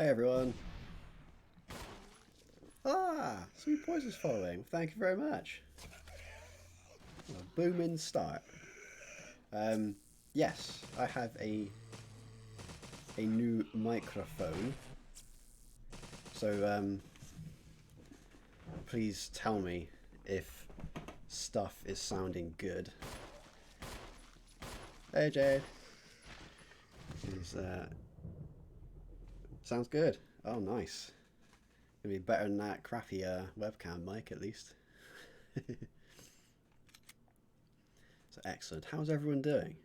Hey everyone. Ah, Sweet Poison's following. Thank you very much. A booming start. Yes, I have a new microphone. So please tell me if stuff is sounding good. Hey Jade. Sounds good. Oh, nice. Gonna be better than that crappy webcam mic at least. So excellent. How's everyone doing?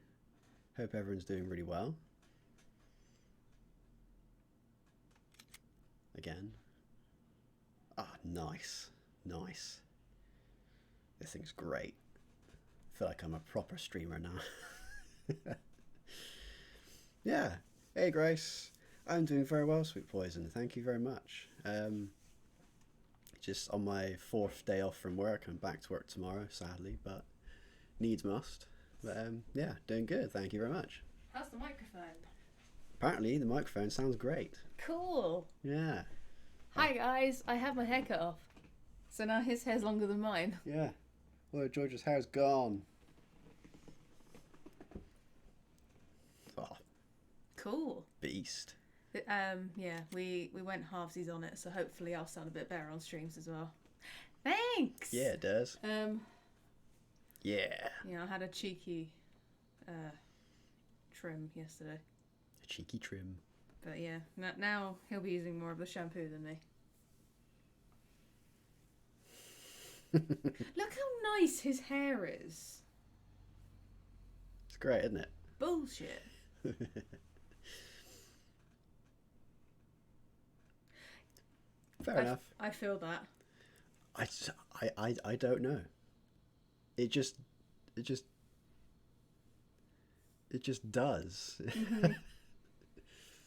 Hope everyone's doing really well. Again. Ah, nice. Nice. This thing's great. I feel like I'm a proper streamer now. Yeah. Hey Grace. I'm doing very well, Sweet Poison. Thank you very much. Just on my 4th day off from work. I'm back to work tomorrow, sadly, but needs must. But yeah, doing good. Thank you very much. How's the microphone? Apparently, the microphone sounds great. Cool. Yeah. Hi guys, I had my hair cut off. So now his hair's longer than mine. Yeah. Well, George's hair's gone. Oh, Cool. beast. Yeah, we went halvesies on it, so hopefully I'll sound a bit better on streams as well. Thanks. Yeah, it does. Yeah. Yeah, I had a cheeky trim yesterday. A cheeky trim. But yeah, now he'll be using more of the shampoo than me. Look how nice his hair is. It's great, isn't it? Bullshit. Fair enough. I feel that. I don't know. It just does. Mm-hmm.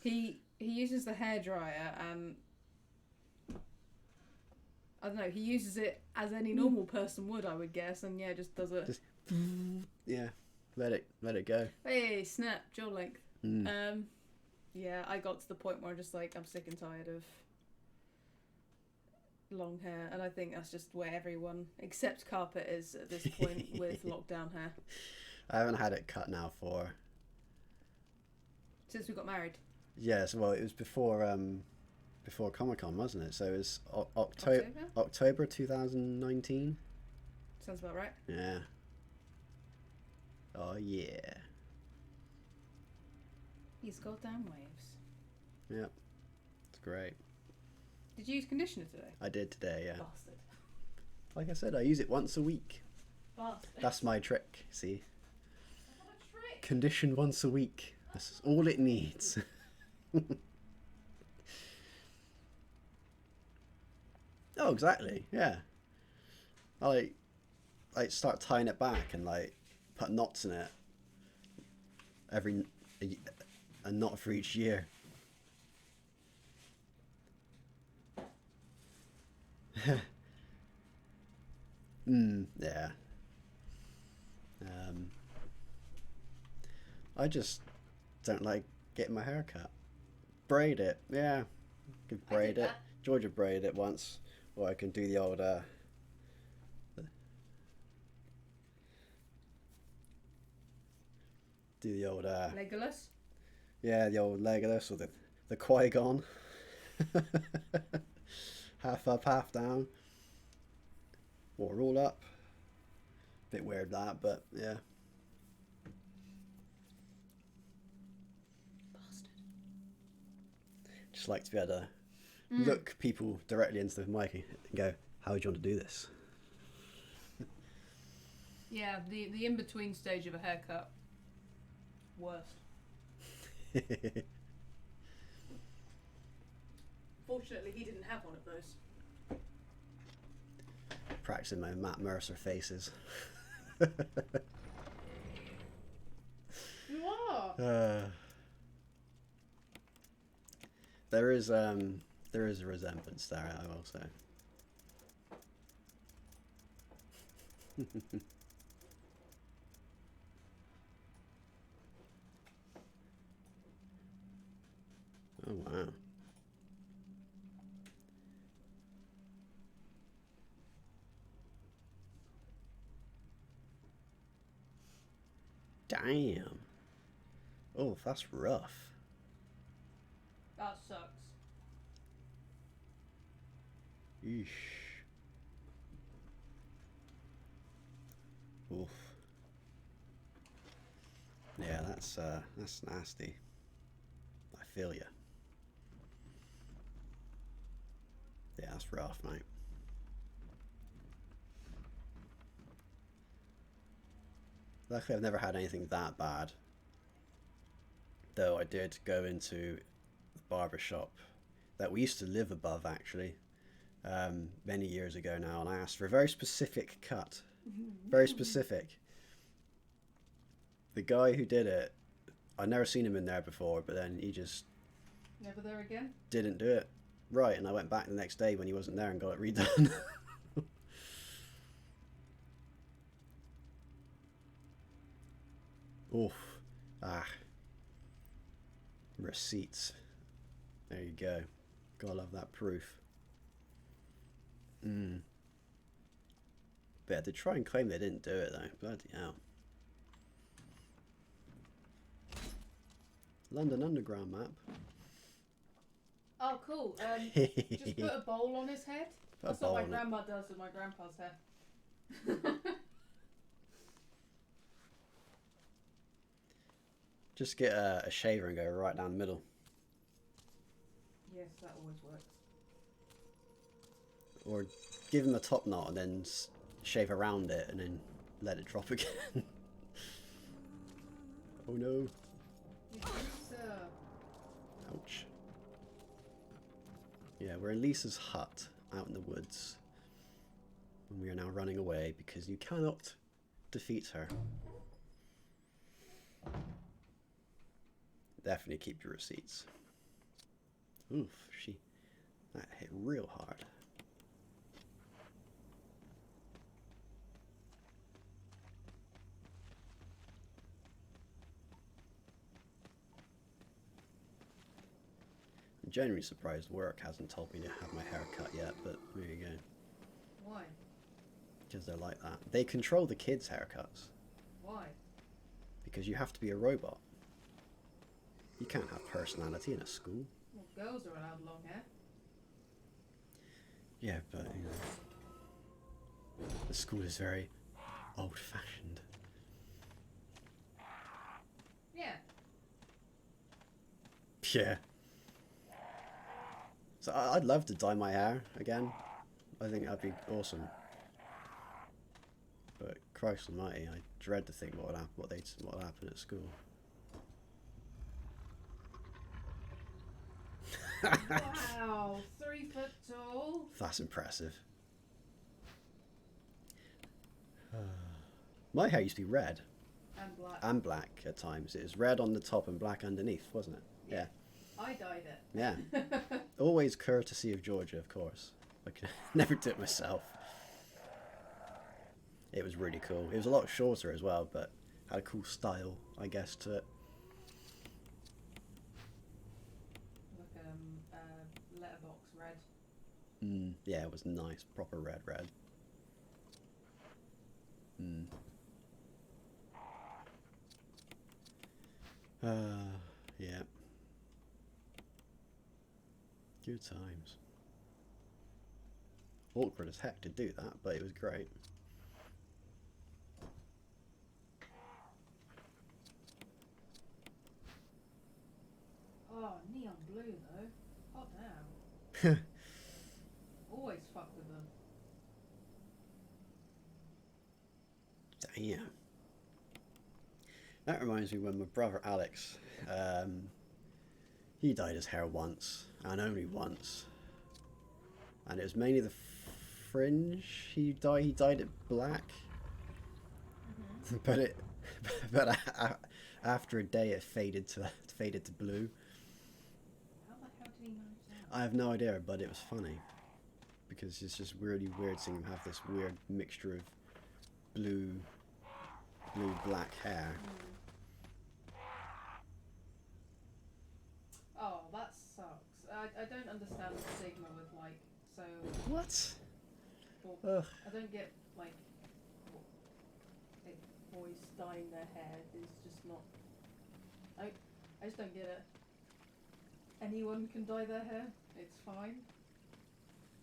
He uses the hairdryer and I don't know, he uses it as any normal person would, I would guess, and yeah, just does it. Just yeah, let it go. Hey, snap, jaw length. Mm. Yeah, I got to the point where I'm just like, I'm sick and tired of long hair, and I think that's just where everyone except Carpet is at this point with lockdown hair. I haven't had it cut now for Since we got married. yes. Well, it was before Comic-Con, wasn't it? So it was October 2019. Sounds about right. Yeah. Oh yeah. These goddamn waves. Yep. It's great. Did you use conditioner today? I did today, yeah. Bastard. Like I said, I use it once a week. Bastard. That's my trick, see? What a trick. Condition once a week. That's all it needs. Oh, exactly, yeah. I like start tying it back and like put knots in it a knot for each year. Yeah. I just don't like getting my hair cut. Braid it, yeah. Could braid it. Georgia braided it once, or I can do the old Legolas? yeah, the old Legolas or the Qui-Gon. Half up, half down. Or roll up. Bit weird that, but yeah. Bastard. Just like to be able to look people directly into the mic and go, how would you want to do this? Yeah, the in-between stage of a haircut. Worst. Fortunately, he didn't have one of those. Practicing my Matt Mercer faces. You are. There is a resemblance there, I will say. Oh wow. Damn. Oh, that's rough. That sucks. Eesh. Oof. Yeah, that's nasty. I feel you. Yeah, that's rough, mate. Luckily, I've never had anything that bad. Though I did go into the barber shop that we used to live above, actually, many years ago now, and I asked for a very specific cut. Very specific. The guy who did it, I'd never seen him in there before, but then he just Never there again? didn't do it right, and I went back the next day when he wasn't there and got it redone. Oof. Ah. Receipts. There you go. Gotta love that proof. But yeah, to try and claim they didn't do it though. Bloody hell. London Underground map. Oh, cool. Just put a bowl on his head. That's what my grandma does with my grandpa's hair. Just get a shaver and go right down the middle. Yes, that always works. Or give him a top knot and then shave around it and then let it drop again. Oh no. Ouch. Yeah, we're in Lisa's hut out in the woods. And we are now running away because you cannot defeat her. Definitely keep your receipts. Oof, that hit real hard. I'm genuinely surprised work hasn't told me to have my hair cut yet, but there you go. Why? Because they're like that. They control the kids' haircuts. Why? Because you have to be a robot. You can't have personality in a school. Well, girls are allowed long hair. Yeah, but you know, the school is very old-fashioned. Yeah. Yeah. So I'd love to dye my hair again. I think that'd be awesome. But Christ Almighty, I dread to think what would happen at school. Wow, 3 foot tall. That's impressive. My hair used to be red. And black. And black at times. It was red on the top and black underneath, wasn't it? Yeah. I dyed it. Yeah. Always courtesy of Georgia, of course. I could never do it myself. It was really cool. It was a lot shorter as well, but had a cool style, I guess, to it. Like letterbox red. Yeah, it was nice. Proper red. Yeah. Good times. Awkward as heck to do that, but it was great. Oh, neon blue though. Hot damn. Always fuck with them. Damn. That reminds me when my brother Alex, he dyed his hair once, and only once. And it was mainly the fringe he dyed it black. But after a day it faded to blue. How the hell did he manage that? I have no idea, but it was funny. Because it's just really weird seeing him have this weird mixture of blue black hair. Oh, that sucks. I don't understand the stigma with like so. What? Well, Ugh. I don't get like boys dyeing their hair is just not. I just don't get it. Anyone can dye their hair. It's fine.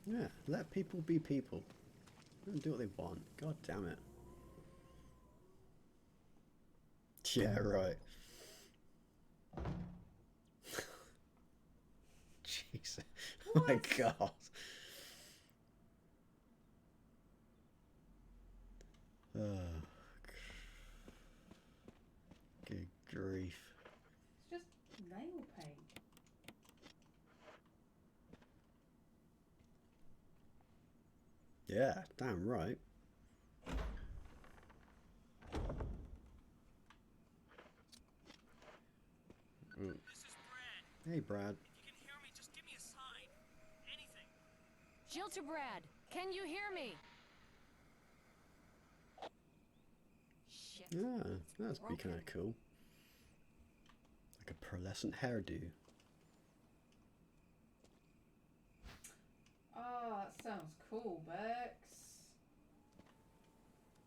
Yeah, let people be people. Let them do what they want. God damn it. Yeah, right. Jesus. Oh my god. Oh, good grief. It's just nail paint. Yeah, damn right. This is Brad. Hey, Brad. If you can hear me, just give me a sign. Anything. Jill to Brad. Can you hear me? Shit. Yeah, that's be kind of cool. Like a pearlescent hairdo. Oh, that sounds cool, Bex.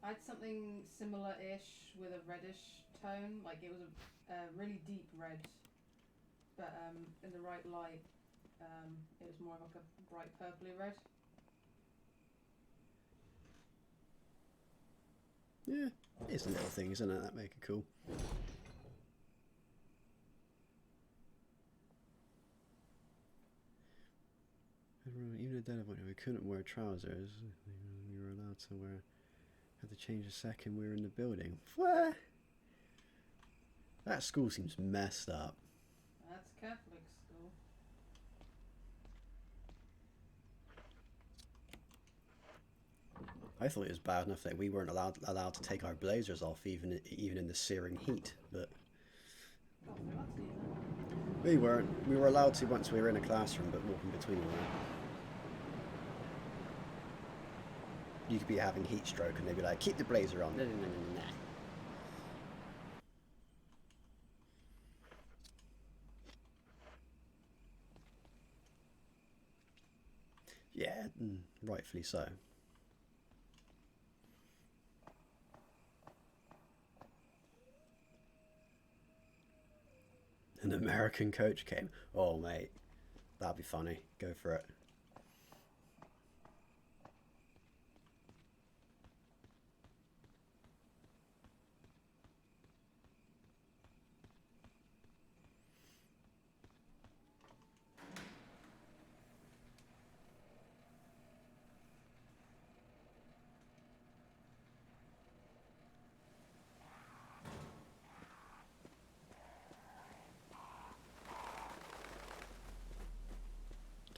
I had something similar-ish with a reddish tone. Like it was a really deep red, but in the right light, it was more like a bright purpley red. Yeah, it's the little things, isn't it, that make it cool. Even at that point, we couldn't wear trousers. We were allowed to wear. Had to change the second we were in the building. What? That school seems messed up. That's Catholic school. I thought it was bad enough that we weren't allowed to take our blazers off even in the searing heat, but Oh, I forgot to do we weren't. We were allowed to once we were in a classroom, but walking between them. You could be having heat stroke and they'd be like, keep the blazer on. No, no, no, no, no. Yeah, rightfully so. An American coach came. Oh, mate, that'd be funny. Go for it.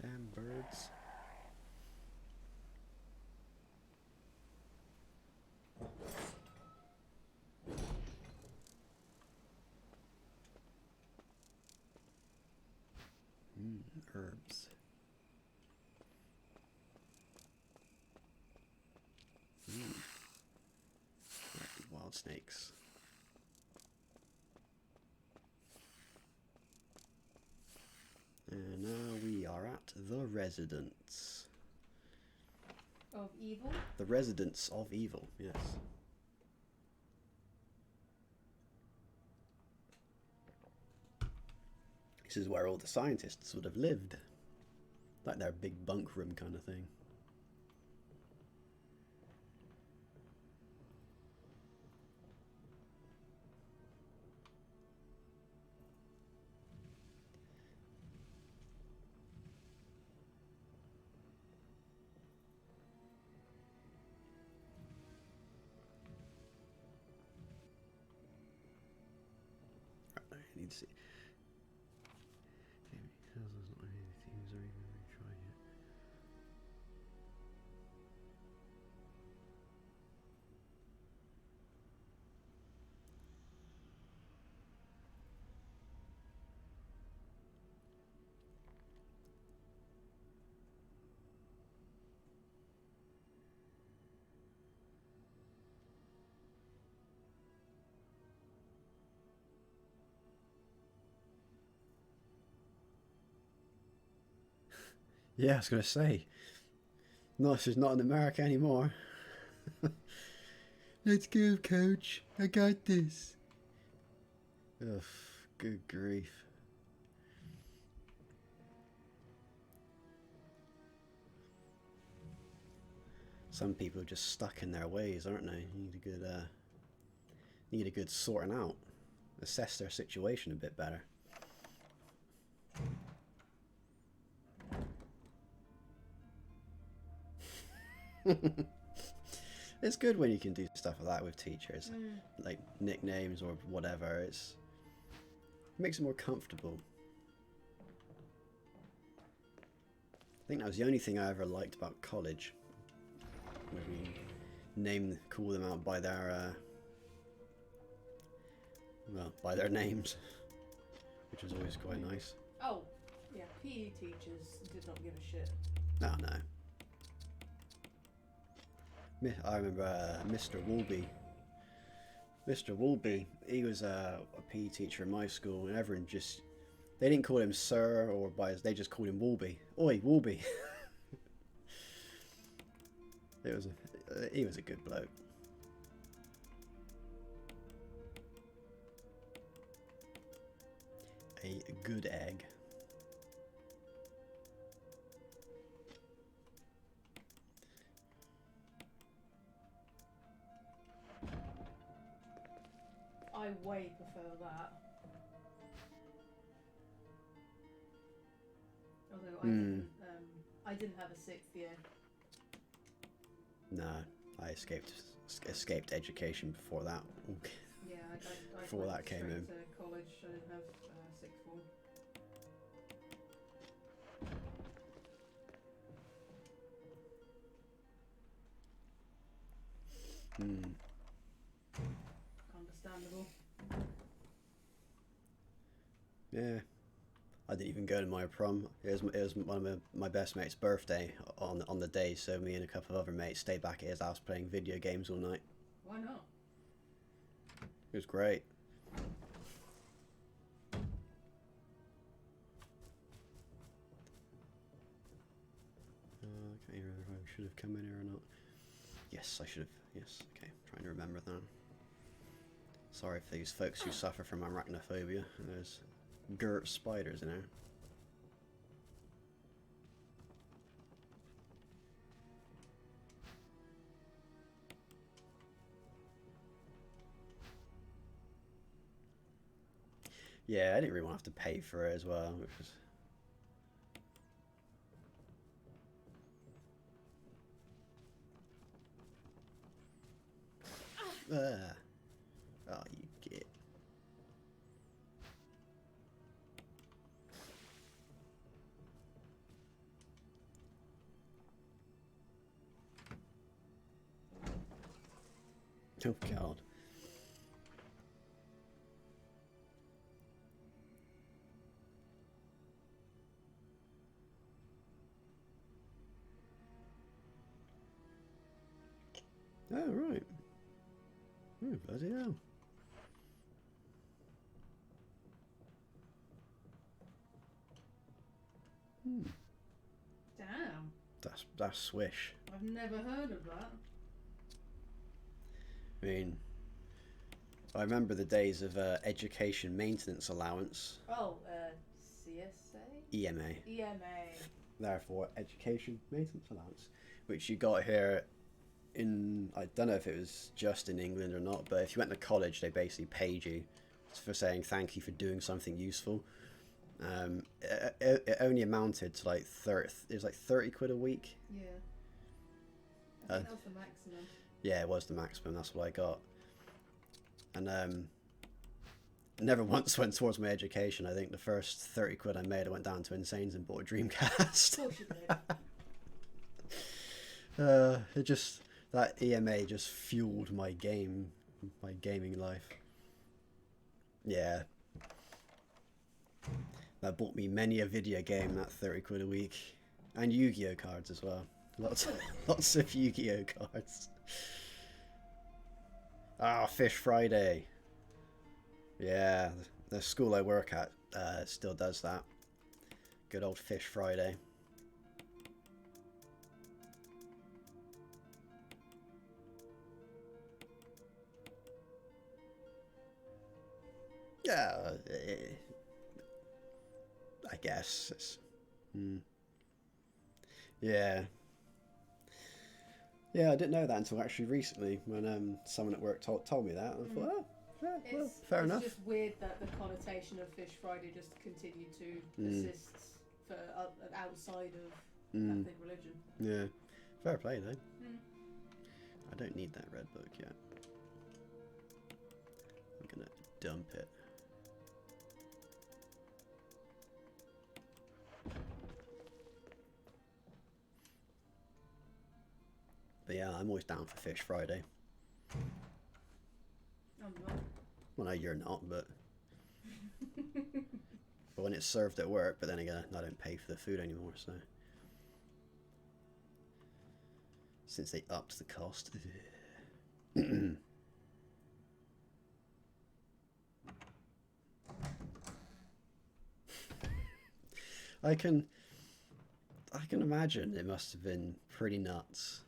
Damn birds. Herbs. Wild snakes. And now we are at the residence. Of evil? The residence of evil, yes. This is where all the scientists would have lived. Like their big bunk room kind of thing. I need to see. Yeah, I was going to say. No, she's not in America anymore. Let's go, coach. I got this. Ugh, good grief. Some people are just stuck in their ways, aren't they? Need a good sorting out. Assess their situation a bit better. It's good when you can do stuff like that with teachers, like nicknames or whatever. It makes it more comfortable. I think that was the only thing I ever liked about college. When we call them out by their by their names, which was always quite nice. Oh, yeah, PE teachers did not give a shit. Oh no. I remember Mr. Woolby. Mr. Woolby, he was a PE teacher in my school, and everyone they didn't call him sir or they just called him Woolby. Oi, Woolby. He was a good bloke. A good egg. I way prefer that. Although I didn't have a 6th year. No, I escaped education before that. Yeah, I Before went that came straight in. to college. I didn't have 6th form. Understandable. Yeah, I didn't even go to my prom. It was one of my best mate's birthday on the day, so me and a couple of other mates stayed back at his house playing video games all night. Why not? It was great. I can't remember if I should have come in here or not. Yes, I should have. Yes, okay. I'm trying to remember that. Sorry for these folks who suffer from arachnophobia. There's girt spiders in there. Yeah, I didn't really want to have to pay for it as well, which was... Oh, you git. Oh, God. Oh, right. Oh, bloody hell. Damn. That's swish. I've never heard of that. I mean, I remember the days of education maintenance allowance, Oh, CSA? EMA. EMA. Therefore, education maintenance allowance, which you got here in, I don't know if it was just in England or not, but if you went to college, they basically paid you for saying thank you for doing something useful. It only amounted to like 30, it was like 30 quid a week. Yeah. I think that was the maximum. Yeah, it was the maximum. That's what I got. And never once went towards my education. I think the first 30 quid I made, I went down to Insanes and bought a Dreamcast. Of course you did. That EMA just fueled my gaming life. Yeah. That bought me many a video game, that 30 quid a week. And Yu-Gi-Oh cards as well. Lots of Yu-Gi-Oh cards. Ah, Fish Friday. Yeah, the school I work at still does that. Good old Fish Friday. Yeah, I guess. Yeah. Yeah, I didn't know that until actually recently when someone at work told me that. And I thought, oh, yeah, well, fair enough. It's just weird that the connotation of Fish Friday just continued to persist for outside of Catholic religion. Yeah, fair play though. Mm. I don't need that red book yet. I'm gonna dump it. But yeah, I'm always down for Fish Friday. I'm not. Well, no, you're not, but but when it's served at work. But then again, I don't pay for the food anymore, so since they upped the cost. I can imagine it must have been pretty nuts.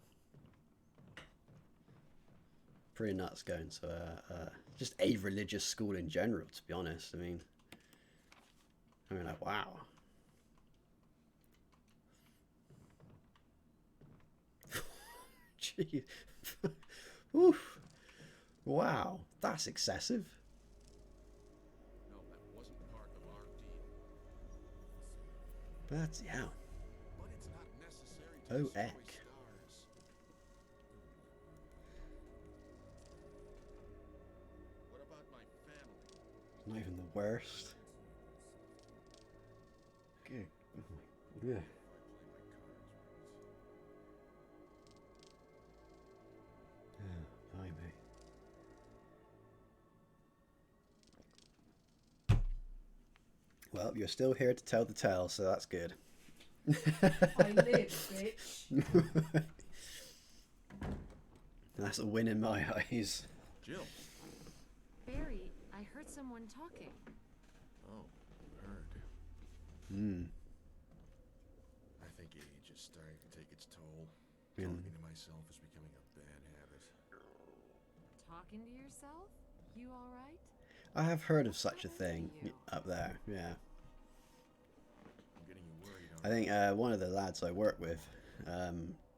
Pretty nuts going to just a religious school in general, to be honest. I mean, like, wow. Gee. Oof. Wow, that's excessive. No, that wasn't part of our deal. That's, yeah. But it's not necessary to Oh, destroy eck. stars. What about my family? Not even the worst. Good. Yeah. If I play my cards right. Blimey. Well, you're still here to tell the tale, so that's good. I live, bitch. That's a win in my eyes. Jill. Barry, I heard someone talking. Oh, heard. Hmm. I think age is starting to take its toll. Yeah. Talking to myself is becoming a bad habit. Talking to yourself? You alright? I have heard of such a thing up there, yeah. I'm getting you worried. I think one of the lads I work with,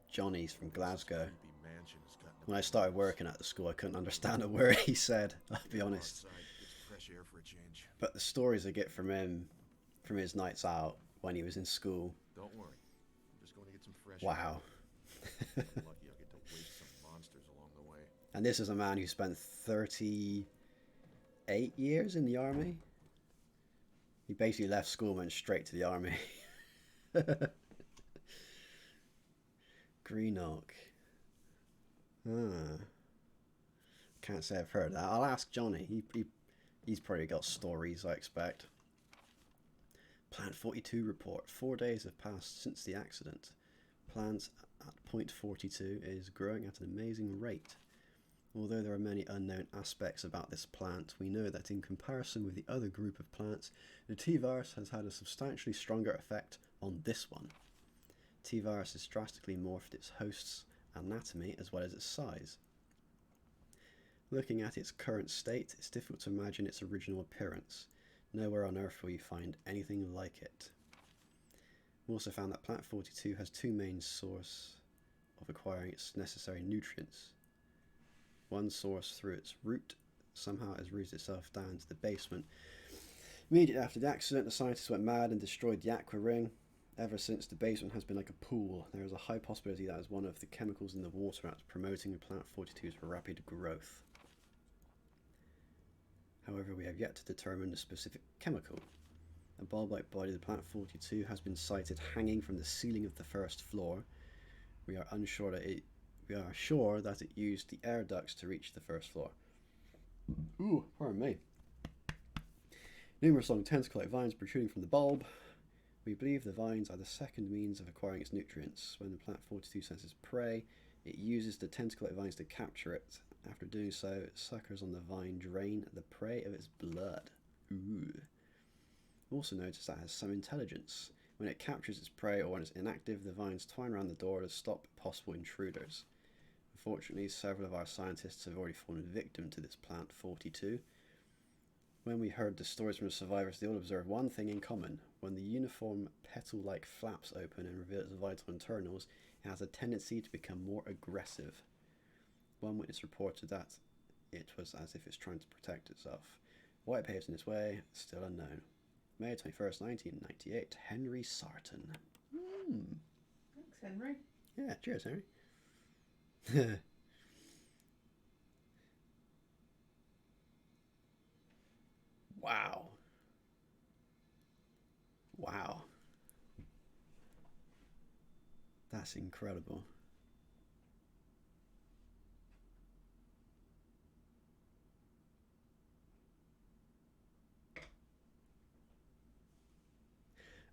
Johnny's from Glasgow, Creepy mansion has gotten when I started working at the school, I couldn't understand a word he said, I'll be honest. outside, gets fresh air for a change. But the stories I get from him, from his nights out when he was in school, Don't worry. I'm just going to get some fresh wow. air. Lucky I'll get to waste some monsters along the way. And this is a man who spent 38 years in the army. He basically left school and went straight to the army. Greenock. Can't say I've heard that. I'll ask Johnny. He's probably got stories, I expect. Plant 42 report. 4 days have passed since the accident. Plant at point 42 is growing at an amazing rate. Although there are many unknown aspects about this plant, we know that in comparison with the other group of plants, the T-virus has had a substantially stronger effect on this one. T-virus has drastically morphed its host's anatomy as well as its size. Looking at its current state, it's difficult to imagine its original appearance. Nowhere on Earth will you find anything like it. We also found that Plant 42 has two main sources of acquiring its necessary nutrients. One source through its root somehow has rooted itself down to the basement. Immediately after the accident, the scientists went mad and destroyed the aqua ring. Ever since, the basement has been like a pool. There is a high possibility that is one of the chemicals in the water that's promoting Plant 42's rapid growth. However, we have yet to determine the specific chemical. A bulb-like body of Plant 42 has been sighted hanging from the ceiling of the first floor. We are sure that it used the air ducts to reach the first floor. Ooh, pardon me. Numerous long tentacle-like vines protruding from the bulb. We believe the vines are the second means of acquiring its nutrients. When the Plant 42 senses prey, it uses the tentacle-like vines to capture it. After doing so, suckers on the vine drain the prey of its blood. Ooh. Also notice that it has some intelligence. When it captures its prey or when it's inactive, the vines twine around the door to stop possible intruders. Unfortunately, several of our scientists have already fallen victim to this Plant 42. When we heard the stories from the survivors, they all observed one thing in common. When the uniform petal-like flaps open and reveal its vital internals, it has a tendency to become more aggressive. One witness reported that it was as if it's trying to protect itself. Why it behaves in this way, still unknown. May 21st, 1998. Henry Sarton. Thanks, Henry. Yeah, cheers, Henry. Wow. Wow. That's incredible.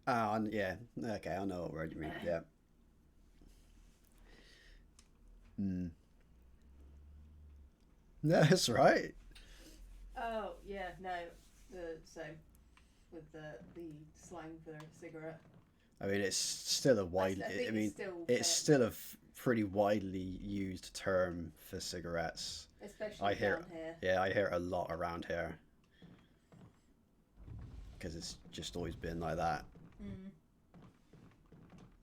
Oh, yeah. Okay, I know what word you mean. Yeah. No, that's right. Oh, yeah, no. The same. With the slang for cigarette. I mean, it's still a wide. I mean, it's still a pretty widely used term for cigarettes. Especially down here. Yeah, I hear it a lot around here. Because it's just always been like that. I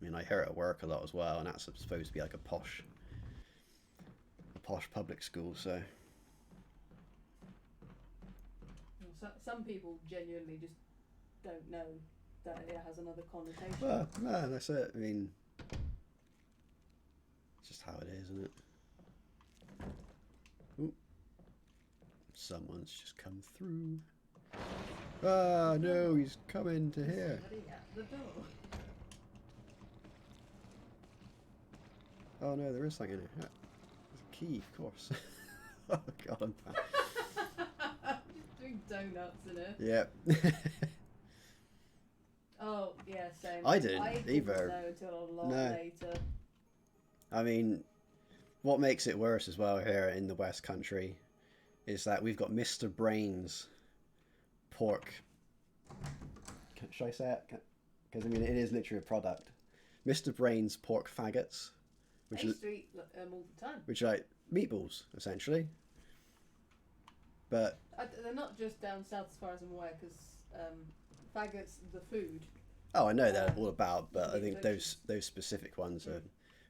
mean, I hear it at work a lot as well, and that's supposed to be like a posh public school, so. Some people genuinely just don't know that it has another connotation. Well, no, that's it. I mean, it's just how it is, isn't it? Ooh. Someone's just come through. Ah, no, he's coming to here. Somebody at the door. Oh no, there is something in it. There's a key, of course. Oh god, I'm bad. Just doing donuts in it. Yep. Oh, yeah, same. I didn't either. Know until a lot later. I mean, what makes it worse as well here in the West Country is that we've got Mr. Brain's pork. Should I say it? Because I mean, it is literally a product. Mr. Brain's pork faggots. I used to eat all the time. Which are like meatballs, essentially. But they're not just down south as far as I'm aware, because faggots, the food. Oh, I know they're all about, but I think those specific ones are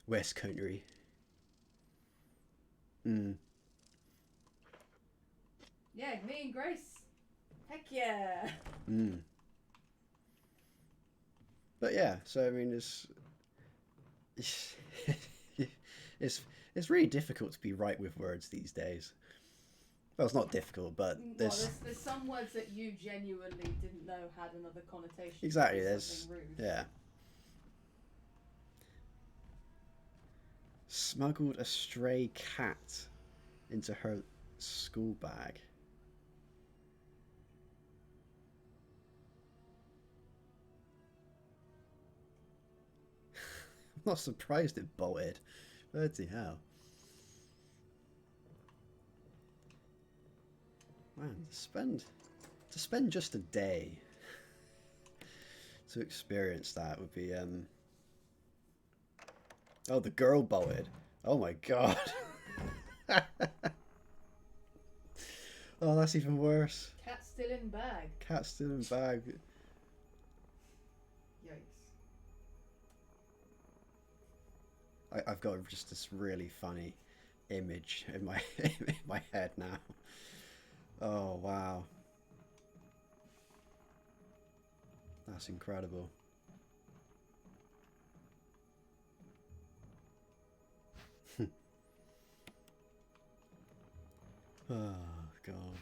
West Country. Yeah, me and Grace. Heck yeah. But yeah, so I mean, it's really difficult to be right with words these days. Well, it's not difficult, but there's some words that you genuinely didn't know had another connotation. Exactly, there's rude. Yeah. Smuggled a stray cat into her school bag. I'm not surprised it bolted. Bloody hell. Man, to spend just a day to experience that would be oh, the girl bolted. Oh my god. Oh, that's even worse. Cat still in bag. Cat still in bag. Yikes. I've got just this really funny image in my in my head now. Oh wow. That's incredible. Oh god.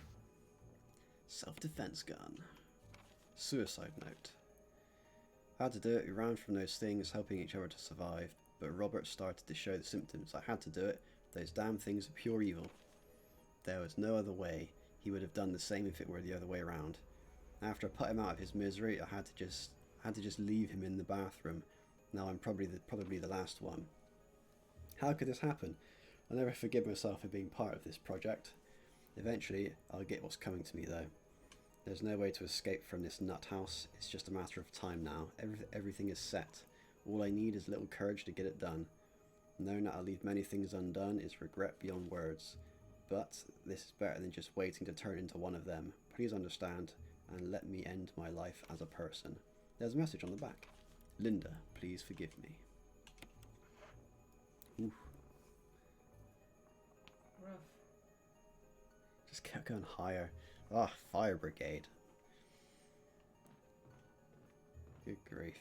Self-defense gun. Suicide note. Had to do it, we ran from those things, helping each other to survive. But Robert started to show the symptoms. I had to do it. Those damn things are pure evil. There was no other way. He would have done the same if it were the other way around. After I put him out of his misery, I had to just leave him in the bathroom. Now I'm probably the last one. How could this happen? I'll never forgive myself for being part of this project. Eventually, I'll get what's coming to me though. There's no way to escape from this nut house. It's just a matter of time now. Everything is set. All I need is a little courage to get it done. Knowing that I'll leave many things undone is regret beyond words. but this is better than just waiting to turn into one of them. Please understand and let me end my life as a person. There's a message on the back. Linda, please forgive me. Ooh. Rough. Just kept going higher. Ah, fire brigade. Good grief.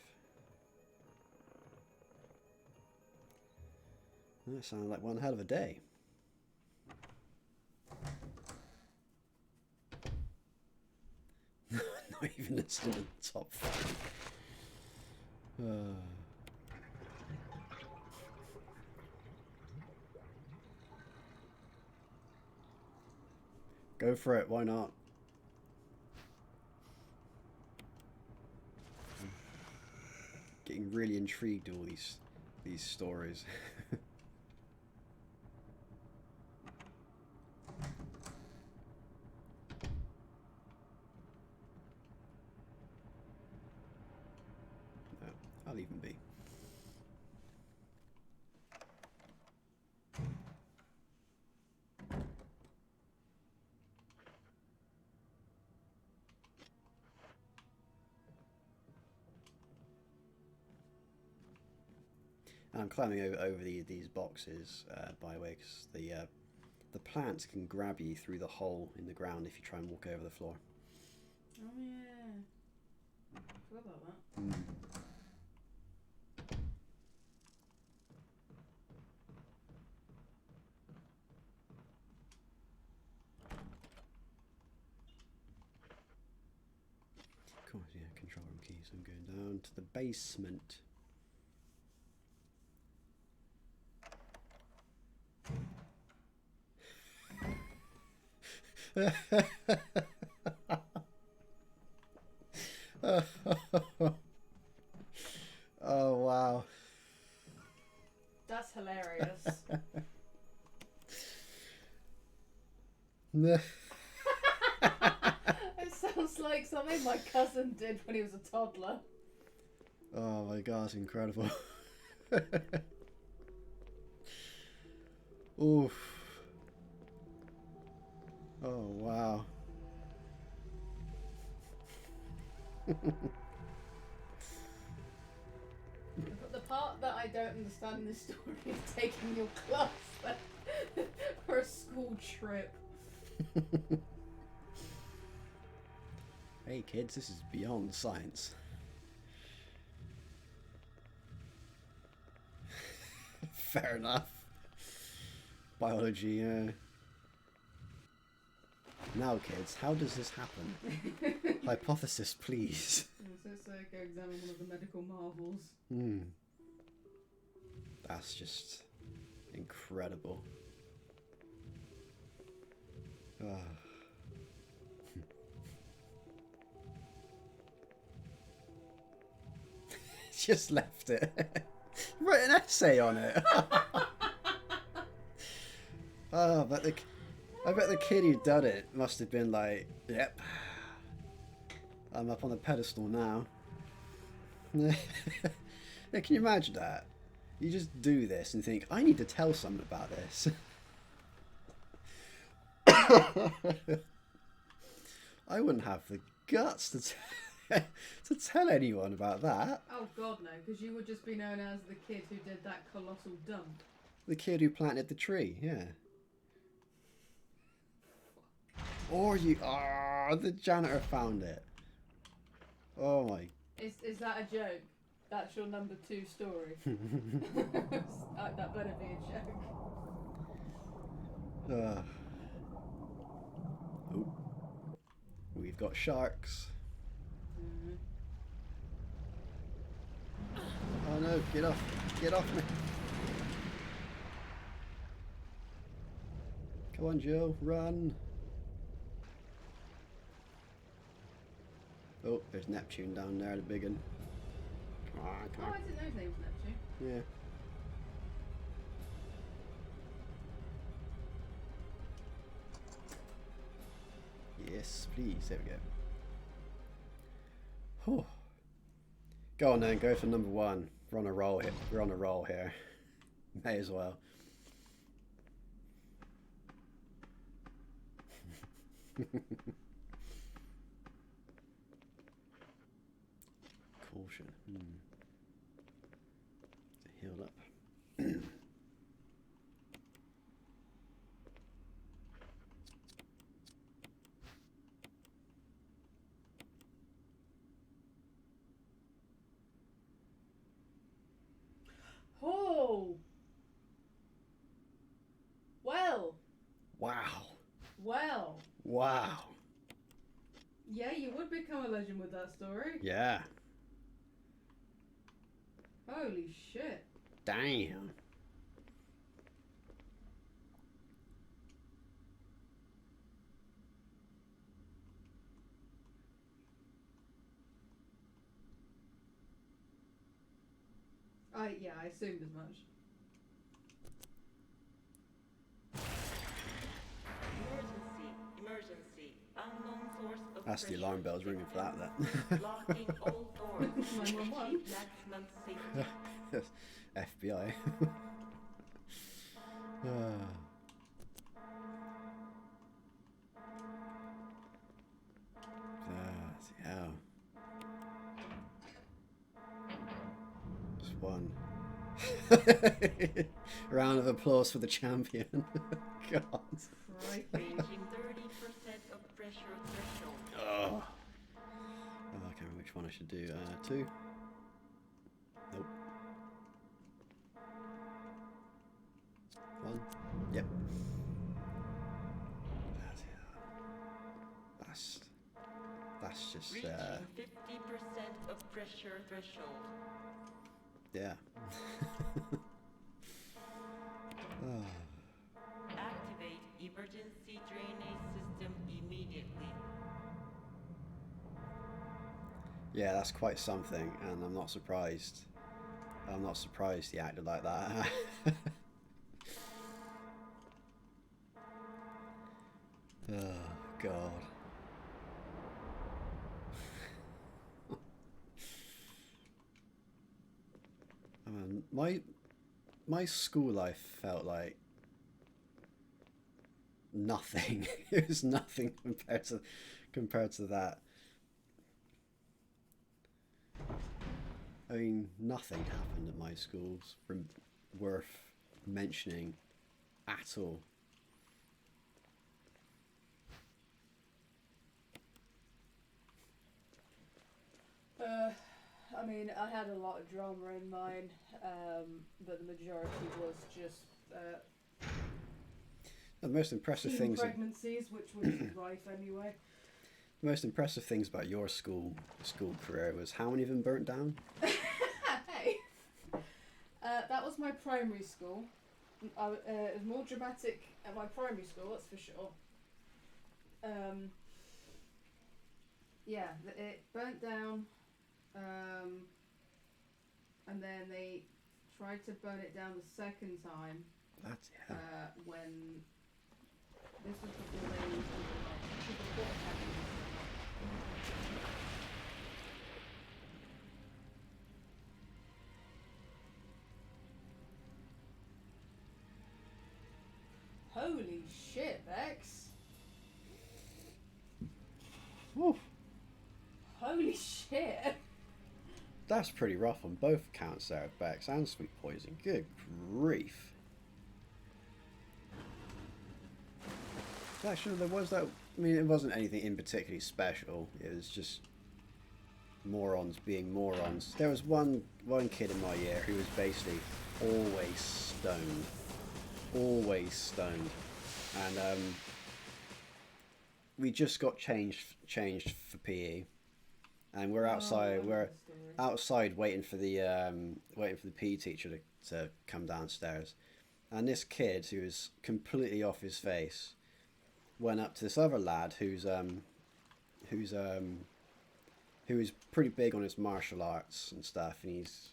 That sounded like one hell of a day. Not even it's in the top 5. Go for it, why not? Getting really intrigued in all these stories. No, I'll leave them be. I'm climbing over these boxes, by the way, because the plants can grab you through the hole in the ground if you try and walk over the floor. Oh yeah. I forgot about that. Of course, yeah, control room keys. I'm going down to the basement. Oh wow. That's hilarious. It sounds like something my cousin did when he was a toddler. Oh my god, it's incredible. Oof. Oh wow. The part that I don't understand in this story is taking your class for a school trip. Hey kids, this is beyond science. Fair enough. Biology, yeah. Now kids, how does this happen? Hypothesis, please. So go examine one of the medical marvels. That's just incredible. Just left it. Wrote an essay on it. Oh, but I bet the kid who done it must have been like, yep, I'm up on the pedestal now. Yeah, can you imagine that? You just do this and think, I need to tell someone about this. I wouldn't have the guts to tell anyone about that. Oh god no, because you would just be known as the kid who did that colossal dump. The kid who planted the tree, yeah. Or you... Ah, the janitor found it. Oh my... Is that a joke? That's your number 2 story. That better be a joke. Oh. We've got sharks. Oh no, get off me. Come on, Joe, run. Oh, there's Neptune down there, the big one. Come on, come Oh, on. I didn't know his name was Neptune. Yeah. Yes, please. There we go. Whew. Go on then, go for number 1. We're on a roll here. We're on a roll here. May as well. Caution. Heal up. Oh! Well, Wow. well. Wow. Yeah, you would become a legend with that story. Yeah. Holy shit. Damn. I assumed as much. Emergency. Unknown source of That's the pressure alarm bells ringing for that detected. Locking all doors. 911. Achieve maximum safety. then. FBI. Ah. Bloody hell. Just one. Round of applause for the champion. God. Crikey. Reaching 30% of pressure threshold. Oh. I can't remember which one I should do. 2. Nope. 1. Yep. That's just Reaching 50% of pressure threshold. yeah. Oh. Activate emergency drainage system immediately. Yeah, that's quite something, and I'm not surprised. I'm not surprised he acted like that. Oh God. My school life felt like nothing. It was nothing compared to that. I mean, nothing happened at my schools worth mentioning at all. I mean, I had a lot of drama in mine, but the majority was just The most impressive teen things. pregnancies, which was rife anyway. The most impressive things about your school career was how many of them burnt down. Hey, that was my primary school. It was more dramatic at my primary school, that's for sure. Yeah, it burnt down, and then they tried to burn it down the second time. Bloody hell. When this was before they before attacking. Holy shit, Bex! Woo. Holy shit! That's pretty rough on both accounts there, Bex and Sweet Poison. Good grief. Actually, there was that. I mean, it wasn't anything in particularly special. It was just morons being morons. There was one kid in my year who was basically always stoned. Always stoned. And we just got changed for PE. And we're outside. We're outside waiting for the PE teacher to come downstairs. And this kid, who was completely off his face, went up to this other lad who was pretty big on his martial arts and stuff, and he's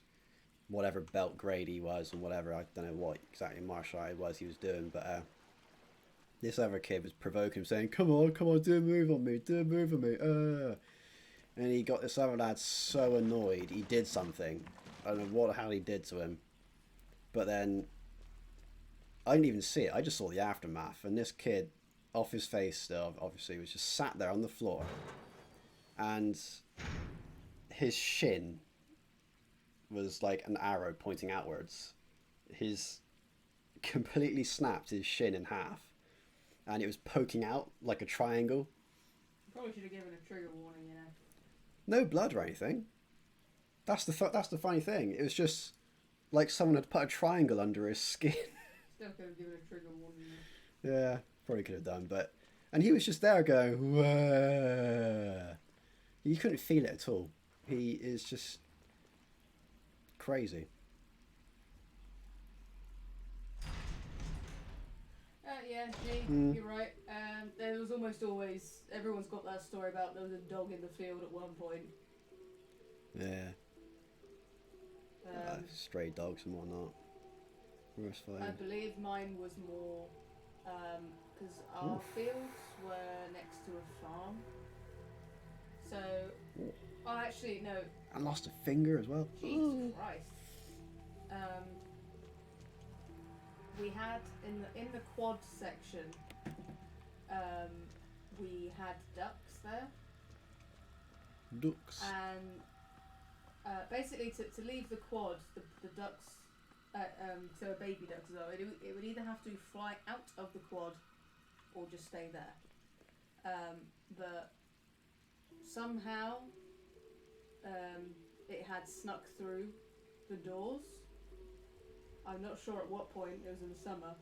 whatever belt grade he was and whatever, I don't know what exactly martial art it was he was doing, but this other kid was provoking him, saying, come on, do a move on me, and he got this other lad so annoyed he did something. I don't know what the hell he did to him, but then I didn't even see it. I just saw the aftermath, and this kid off his face still, obviously, was just sat there on the floor. And his shin was like an arrow pointing outwards. His completely snapped his shin in half. And it was poking out like a triangle. Probably should have given a trigger warning, you know. No blood or anything. That's the funny thing. It was just like someone had put a triangle under his skin. Still could have given a trigger warning. Yeah, probably could have done, but... And he was just there going, whoa. You couldn't feel it at all. He is just crazy. Yeah, you're right. There was almost always... Everyone's got that story about there was a dog in the field at one point. Yeah. Stray dogs and whatnot. Worst I fine. believe mine was more... Because our fields were next to a farm. So... Oh, actually, no. I lost a finger as well. Jesus Christ. We had in the quad section, we had ducks there, Ducks. and basically to leave the quad, the ducks, so a baby duck as well, it would either have to fly out of the quad or just stay there. But somehow it had snuck through the doors. I'm not sure at what point, it was in the summer.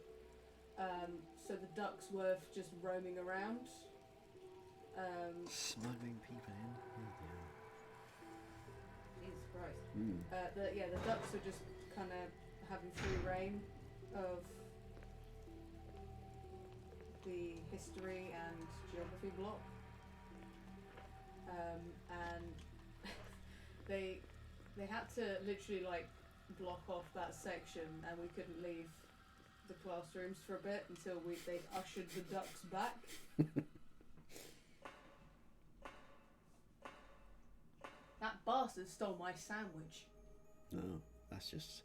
So the ducks were just roaming around. Smuggling people in. Jesus Christ. The ducks were just kind of having free reign of the history and geography block. And they had to literally like block off that section, and we couldn't leave the classrooms for a bit until they ushered the ducks back. That bastard stole my sandwich. No, that's just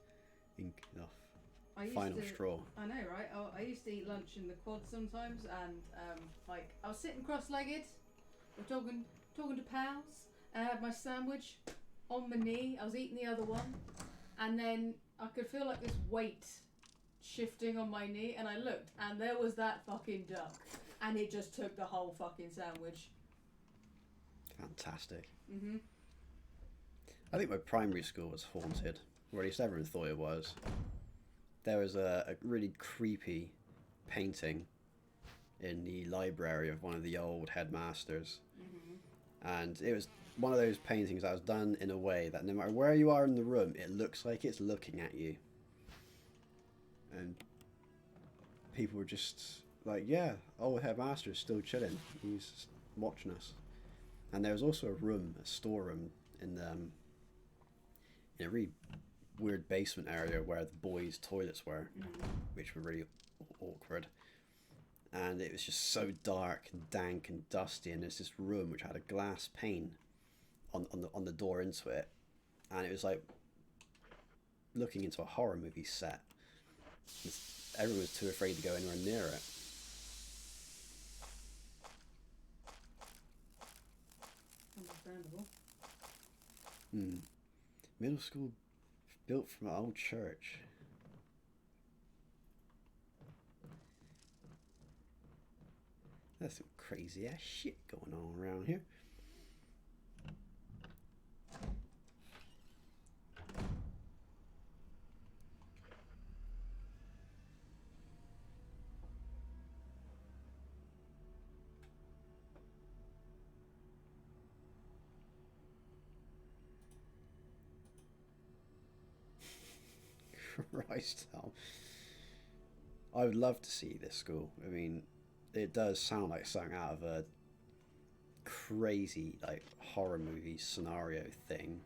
enough. I used Final to, straw. I know, right? I used to eat lunch in the quad sometimes, and like I was sitting cross-legged, we're talking to pals, and I had my sandwich on my knee. I was eating the other one. And then I could feel like this weight shifting on my knee, and I looked, and there was that fucking duck, and it just took the whole fucking sandwich. Fantastic. Mhm. I think my primary school was haunted, or at least everyone thought it was. There was a really creepy painting in the library of one of the old headmasters, and it was one of those paintings that was done in a way that no matter where you are in the room, it looks like it's looking at you. And people were just like, yeah, old headmaster is still chilling. He's watching us. And there was also a storeroom in a really weird basement area where the boys' toilets were, which were really awkward. And it was just so dark and dank and dusty, and there's this room which had a glass pane on the door into it, and it was like looking into a horror movie set. Everyone was too afraid to go anywhere near it. Understandable. Middle school built from an old church. There's some crazy ass shit going on around here. Christ, I would love to see this school. I mean, it does sound like something out of a crazy like horror movie scenario thing.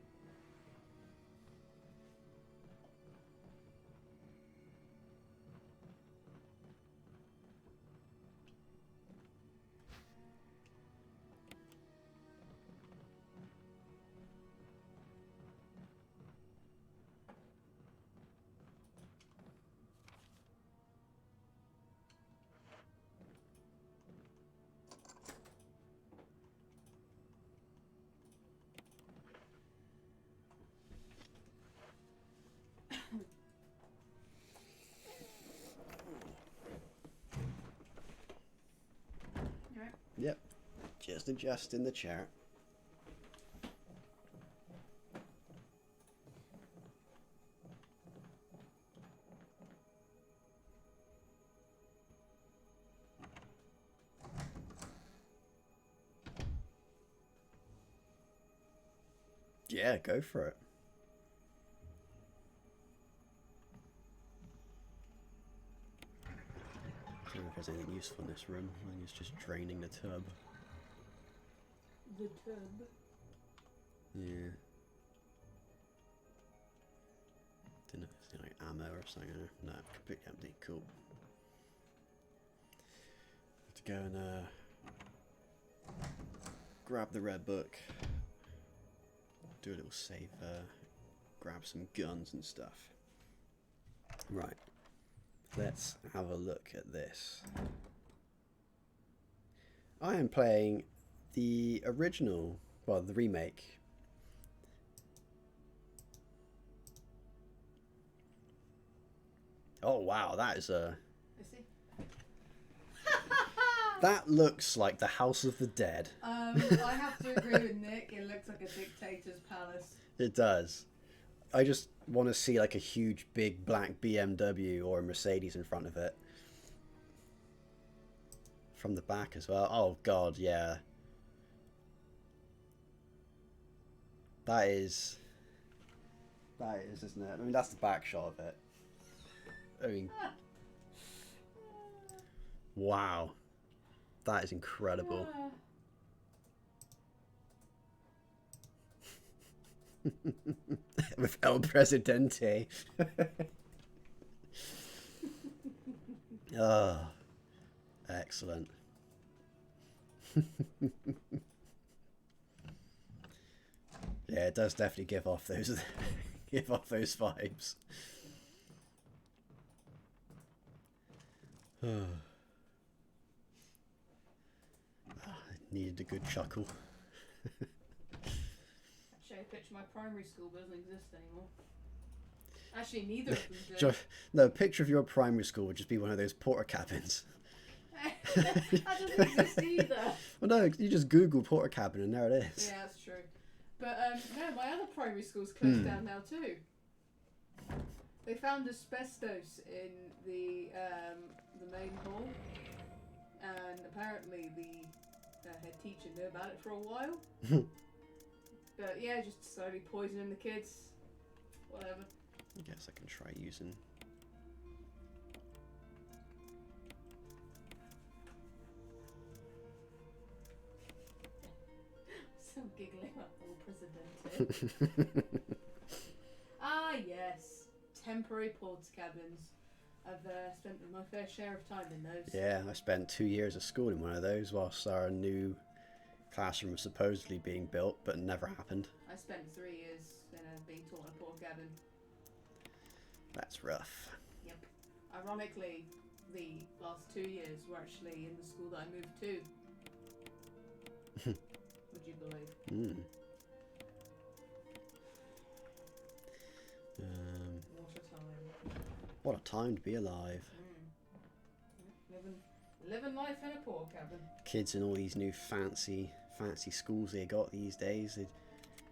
Just adjusting the chair. Yeah, go for it. I don't know if there's anything useful in this room. I think it's just draining the tub. The tub. Yeah. Don't know if there's like ammo or something. No, completely empty. Cool. Have to go and grab the red book. Do a little save. Grab some guns and stuff. Right. Let's have a look at this. I am playing the original, well, the remake. Oh wow, that is a... I see. That looks like the House of the Dead. I have to agree with Nick. It looks like a dictator's palace. It does. I just want to see like a huge big black BMW or a Mercedes in front of it. From the back as well. Oh god, yeah. That is, isn't it? I mean, that's the back shot of it. I mean, wow. That is incredible. With El Presidente. Oh, excellent. Yeah, it does definitely give off those vibes. I needed a good chuckle. Show you a picture of my primary school, but it doesn't exist anymore. Actually, neither of them do. No, a picture of your primary school would just be one of those porter cabins. That doesn't exist either. Well, no, you just Google porter cabin and there it is. Yeah, that's true. But no, my other primary school's closed down now too. They found asbestos in the main hall, and apparently the head teacher knew about it for a while. But yeah, just slowly poisoning the kids. Whatever. I guess I can try using. Still giggling at El Presidente. Ah, yes. Temporary porter cabins. I've spent my fair share of time in those. Yeah, I spent 2 years of school in one of those whilst our new classroom was supposedly being built, but it never happened. I spent 3 years being taught in a porter cabin. That's rough. Yep. Ironically, the last 2 years were actually in the school that I moved to. Would you believe? What a time. What a time to be alive. Living life in a porter cabin. Kids in all these new fancy schools they got these days, they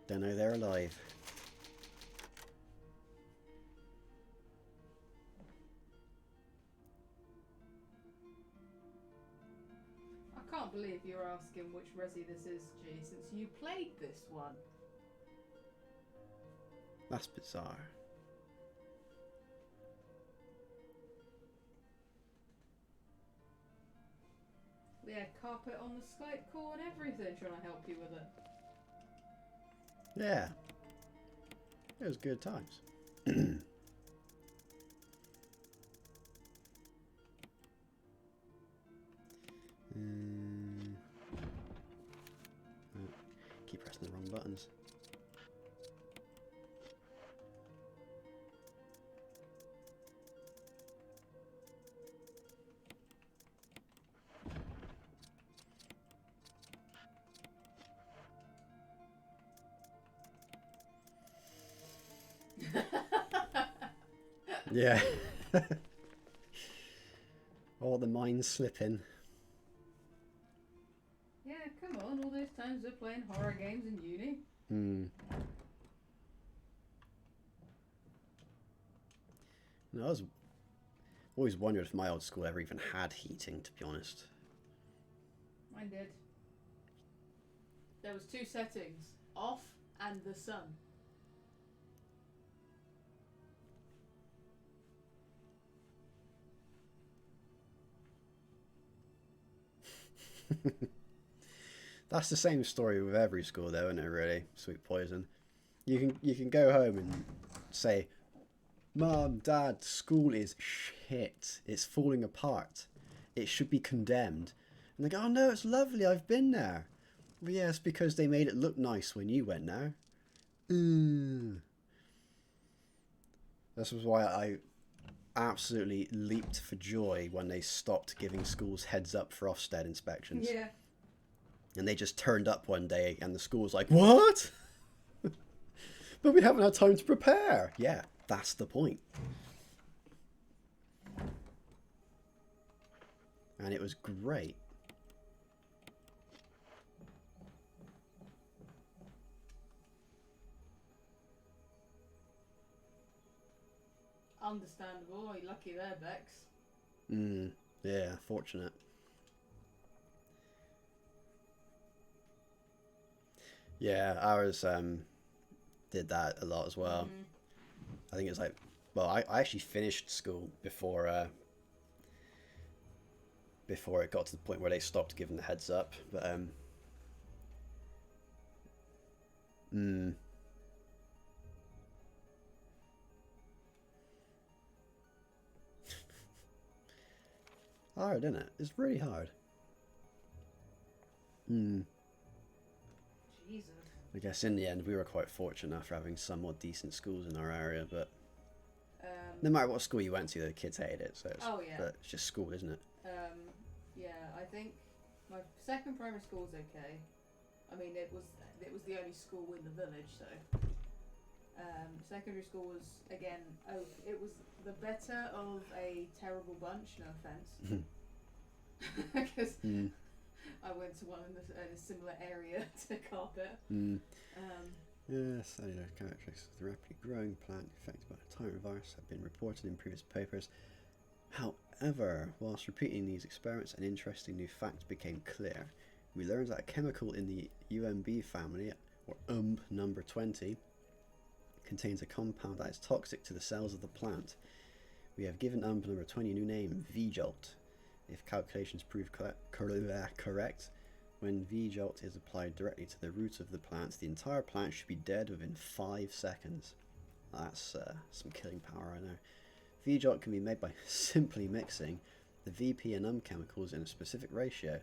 don't know they're alive. I can't believe you're asking which Resi this is, G, since you played this one. That's bizarre. Yeah, carpet on the Skype call and everything, trying to help you with it. Yeah. It was good times. Oh, keep pressing the wrong buttons. Yeah. All the minds slipping. Yeah, Yeah, come on, all those times we're playing horror games in uni. Hmm. No, I was always wondered if my old school ever even had heating, to be honest. Mine did. There was 2 settings, off and the sun. That's the same story with every school, though, isn't it? Really, Sweet Poison. You can go home and say, "Mom, Dad, school is shit. It's falling apart. It should be condemned." And they go, "Oh no, it's lovely. I've been there." Well, yeah, it's because they made it look nice when you went there. This was why I absolutely leaped for joy when they stopped giving schools heads up for Ofsted inspections. Yeah. And they just turned up one day and the school was like, "What? But we haven't had time to prepare." Yeah, that's the point. And it was great. Understandable. You're lucky there, Bex. Yeah, fortunate. Yeah, ours did that a lot as well. I think it's like, well, I actually finished school before it got to the point where they stopped giving the heads up. But hard, isn't it? It's really hard. Jesus. I guess in the end we were quite fortunate enough for having somewhat decent schools in our area, but no matter what school you went to, the kids hated it. So it's, Oh, yeah. but it's just school, isn't it? Yeah, I think my second primary school was okay. I mean, it was the only school in the village, so. Secondary school was, again, it was the better of a terrible bunch, no offence. Because I went to one in a similar area to Carpet. Yes, cellular characteristics of the rapidly growing plant affected by the tyrant virus have been reported in previous papers. However, whilst repeating these experiments, an interesting new fact became clear. We learned that a chemical in the UMB family, or number 20, contains a compound that is toxic to the cells of the plant. We have given number 20 a new name, V-Jolt. If calculations prove correct, when V-Jolt is applied directly to the root of the plant, the entire plant should be dead within 5 seconds. That's some killing power, I know. V-Jolt can be made by simply mixing the VP and chemicals in a specific ratio.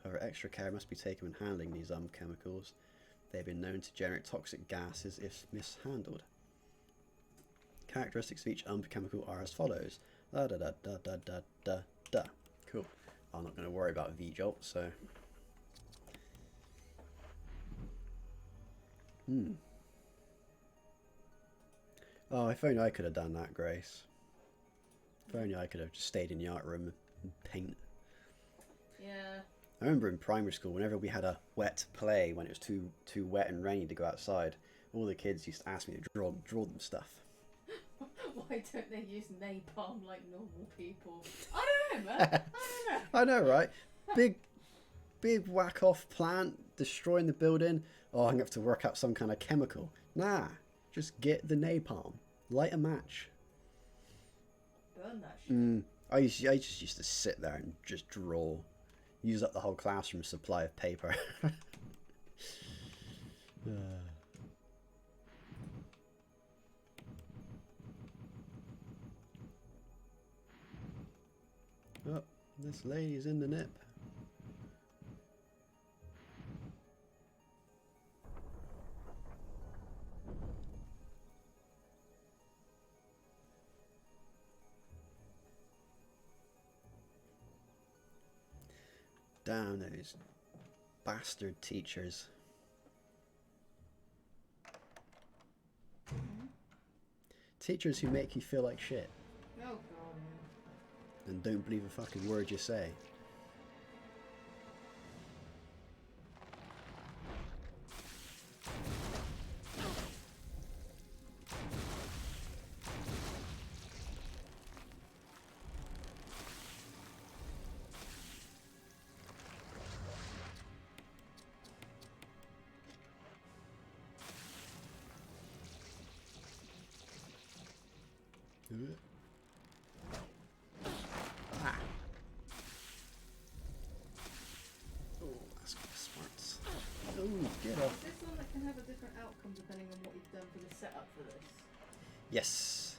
However, extra care must be taken when handling these chemicals. They have been known to generate toxic gases if mishandled. Characteristics of each chemical are as follows. Da da da da da da da da. Cool. I'm not going to worry about V-Jolt, so. Oh, if only I could have done that, Grace. If only I could have just stayed in the art room and paint. Yeah. I remember in primary school, whenever we had a wet play, when it was too wet and rainy to go outside, all the kids used to ask me to draw them stuff. Why don't they use napalm like normal people? I don't know, man. I don't know. I know, right? Big whack off plant destroying the building. Oh, I'm gonna have to work out some kind of chemical. Nah, just get the napalm, light a match. Burn that shit. I just used to sit there and just draw, use up the whole classroom supply of paper. Oh, this lady's in the nip. Damn those bastard teachers. Teachers who make you feel like shit Oh, God. and don't believe a fucking word you say. Ah. Oh, that's smart. Oh, get up. Is this one that can have a different outcome depending on what you've done for the setup for this? Yes.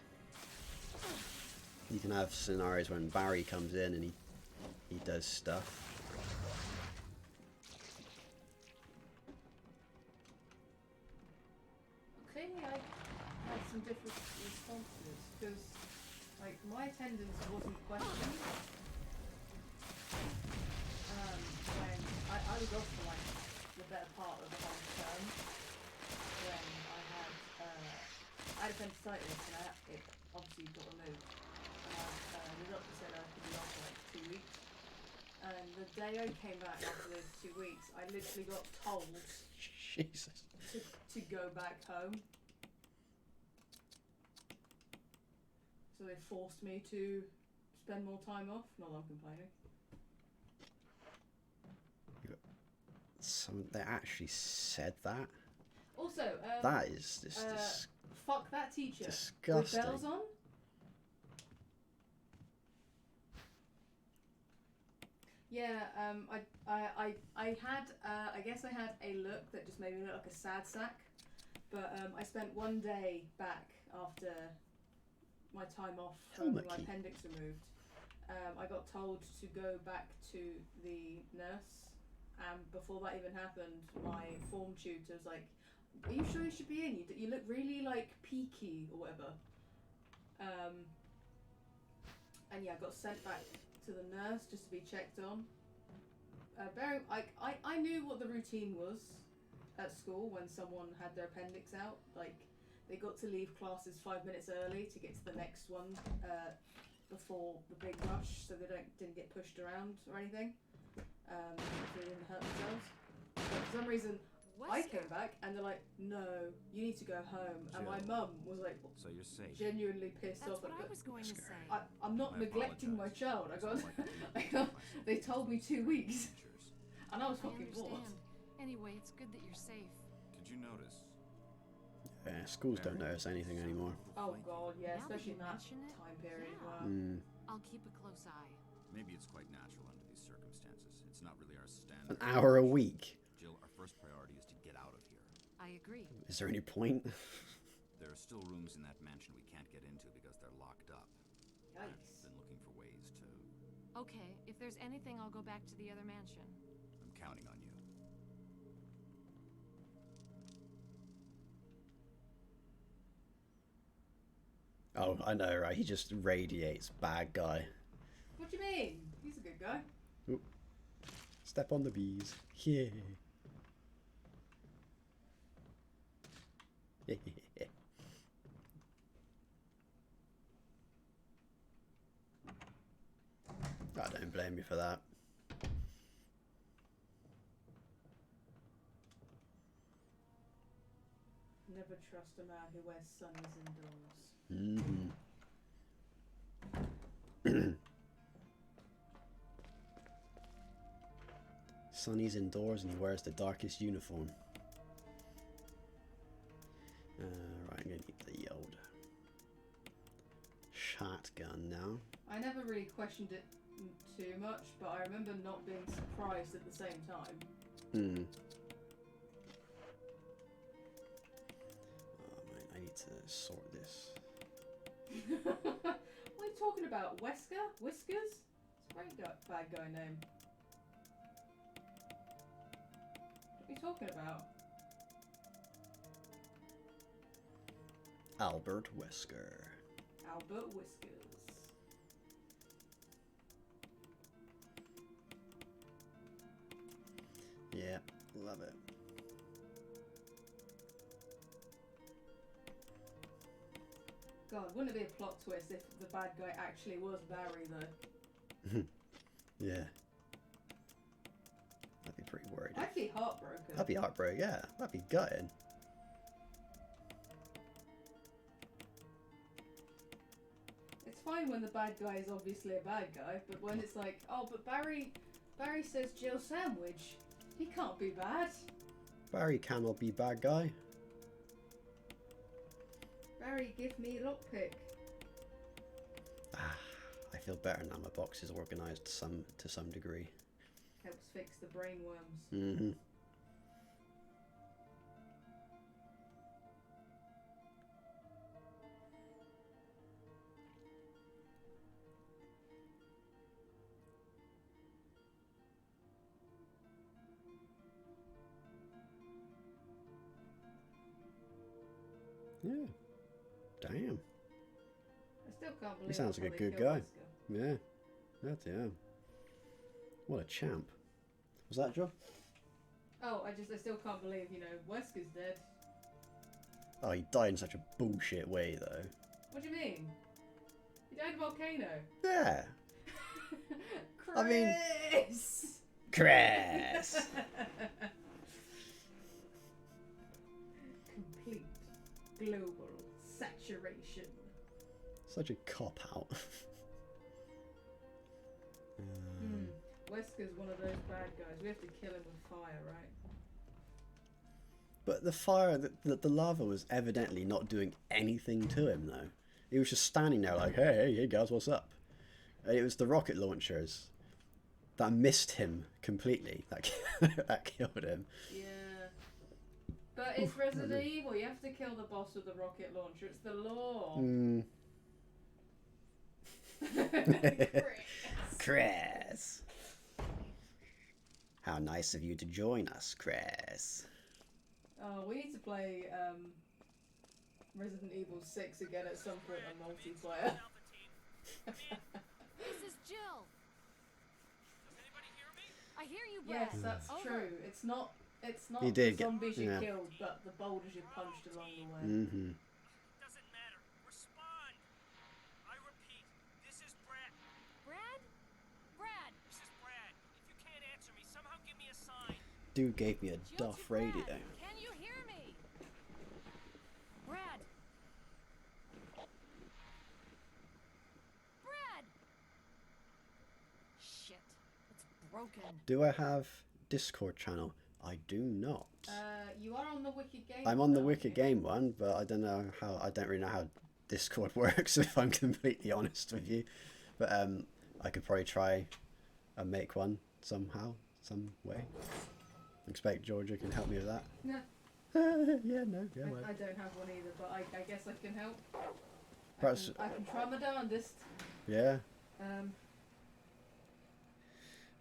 You can have scenarios when Barry comes in and he does stuff. Clearly I had some different responses because like my attendance wasn't questioned when I was off for like the better part of the whole term when I had appendicitis and it obviously got removed and the doctor said I could be off for like 2 weeks and the day I came back after those 2 weeks I literally got told Jesus. to go back home. So they forced me to spend more time off. Not that I'm complaining. They actually said that? Also, That is just fuck that teacher. disgusting. With bells on? Yeah, I had, I guess I had a look that just made me look like a sad sack. But I spent 1 day back after my time off from my appendix removed. I got told to go back to the nurse, and before that even happened, my form tutor was like, "Are you sure you should be in? You look really like peaky or whatever." And yeah, I got sent back to the nurse just to be checked on. I knew what the routine was at school when someone had their appendix out. Like, they got to leave classes 5 minutes early to get to the next one before the big rush, so they didn't get pushed around or anything. So they didn't hurt themselves. But for some reason, I came back and they're like, "No, you need to go home." And my mum was like, So you're safe. genuinely pissed That's off. what Like, I was going to say. I'm not I neglecting my apologize. child. I got, That's all I can do to they myself. told me 2 weeks, Pictures. and I was I fucking bored. understand. Anyway, it's good that you're safe. Did you notice? Yeah, schools don't notice anything anymore. Oh god, yeah, Now that especially you in that mention it, time period as yeah. well. Mm. I'll keep a close eye. Maybe it's quite natural under these circumstances. It's not really our standard. An hour a week. Jill, our first priority is to get out of here. I agree. Is there any point? There are still rooms in that mansion we can't get into because they're locked up. I've Yikes. been looking for ways to... Okay, if there's anything, I'll go back to the other mansion. I'm counting on you. Oh, I know, right? He just radiates bad guy. What do you mean? He's a good guy. Step on the bees. Yeah. I don't blame you for that. Never trust a man who wears sunnies indoors. Mm-hmm. Sonny's indoors and he wears the darkest uniform. Right, I'm gonna need the old shotgun now. I never really questioned it too much, but I remember not being surprised at the same time. Hmm. Oh man, I need to sort this. What are you talking about? Whiskers? It's a great bad guy name. What are you talking about? Albert Wesker. Albert Whiskers. Yeah, love it. God, wouldn't it be a plot twist if the bad guy actually was Barry, though? Yeah. I'd be pretty worried. I'd be heartbroken. That'd be heartbreak, yeah. That'd be gutted. It's fine when the bad guy is obviously a bad guy, but when it's like, oh, but Barry says Jill sandwich. He can't be bad. Barry cannot be bad guy. Barry, give me lockpick. feel better now. My box is organised to some degree. Helps fix the brain worms. Mm-hmm. Yeah. Damn. I still can't believe He sounds like that's a how good they killed guy. Wesker. Yeah. That's yeah. What a champ. Was that Joe? Oh, I still can't believe, Wesker's dead. Oh, he died in such a bullshit way, though. What do you mean? He died in a volcano. Yeah. Chris! I mean- Chris! Complete global saturation. Such a cop out. Wesker's one of those bad guys. We have to kill him with fire, right? But the fire, the lava was evidently not doing anything to him, though. He was just standing there like, hey guys, what's up? And it was the rocket launchers that missed him completely. That killed him. Yeah. But it's Resident Evil. You have to kill the boss with the rocket launcher. It's the law. Chris. How nice of you to join us, Chris. Oh, we need to play Resident Evil 6 again at some point on multiplayer. This is Jill. Does anybody hear me? I hear you, Brad. Yes, that's Over. true. It's not You did the get- zombies you yeah. killed, but the boulders you punched along the way. Mm-hmm. Doesn't matter. Respond. I repeat, this is Brad. Brad? Brad! This is Brad. If you can't answer me, somehow give me a sign. Dude gave me a Jill Duff to Brad. radio. Can you hear me? Brad! Brad! Shit. It's broken. Do I have Discord channel? I do not. You are on the Wicked Game. I'm on the aren't Wicked you? Game one, but I don't really know how Discord works, if I'm completely honest with you. But I could probably try and make one somehow, some way. Expect Georgia can help me with that. No, Yeah, no, yeah, well. I don't have one either, but I guess I can help. Perhaps, I can try my darndest. yeah, Um,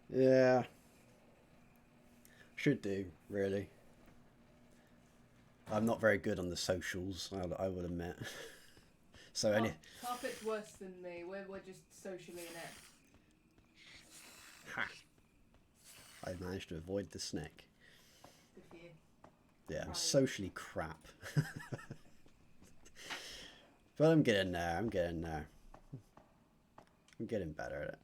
yeah. Should do, really. I'm not very good on the socials, I would admit. So any Carpet's worse than me. We're just socially inept. ha, I managed to avoid the snake. Good for you. Yeah, I'm Right. socially crap. But I'm getting there. I'm getting there. I'm getting better at it.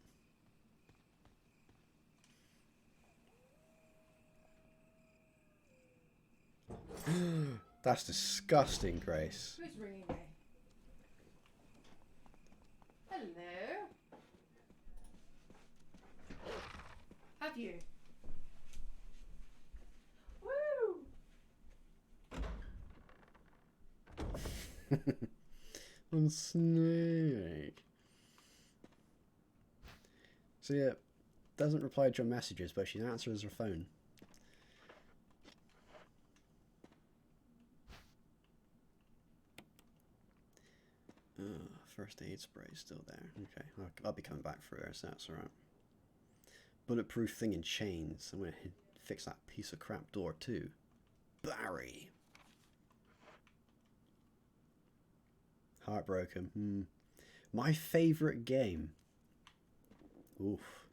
That's disgusting, Grace. Who's ringing me? Hello? Have you? Woo! I'm snake. So yeah, doesn't reply to your messages, but she answers her phone. First aid spray is still there. Okay, I'll be coming back through her, so that's alright. Bulletproof thing in chains. I'm gonna fix that piece of crap door too. Barry. Heartbroken. My favourite game. Oof.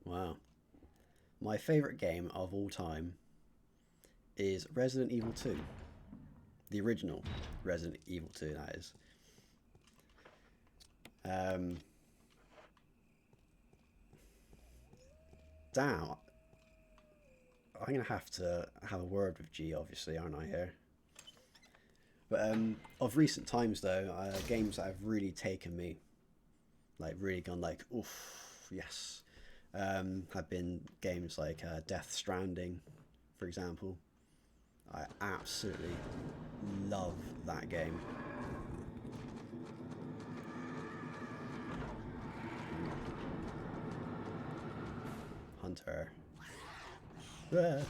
Wow. My favourite game of all time is Resident Evil 2. The original Resident Evil 2, that is. Damn. I'm going to have a word with G, obviously, aren't I, here? But of recent times, though, games that have really taken me, like, really gone like, oof, yes, have been games like Death Stranding, for example. I absolutely love that game. hunter. Ah,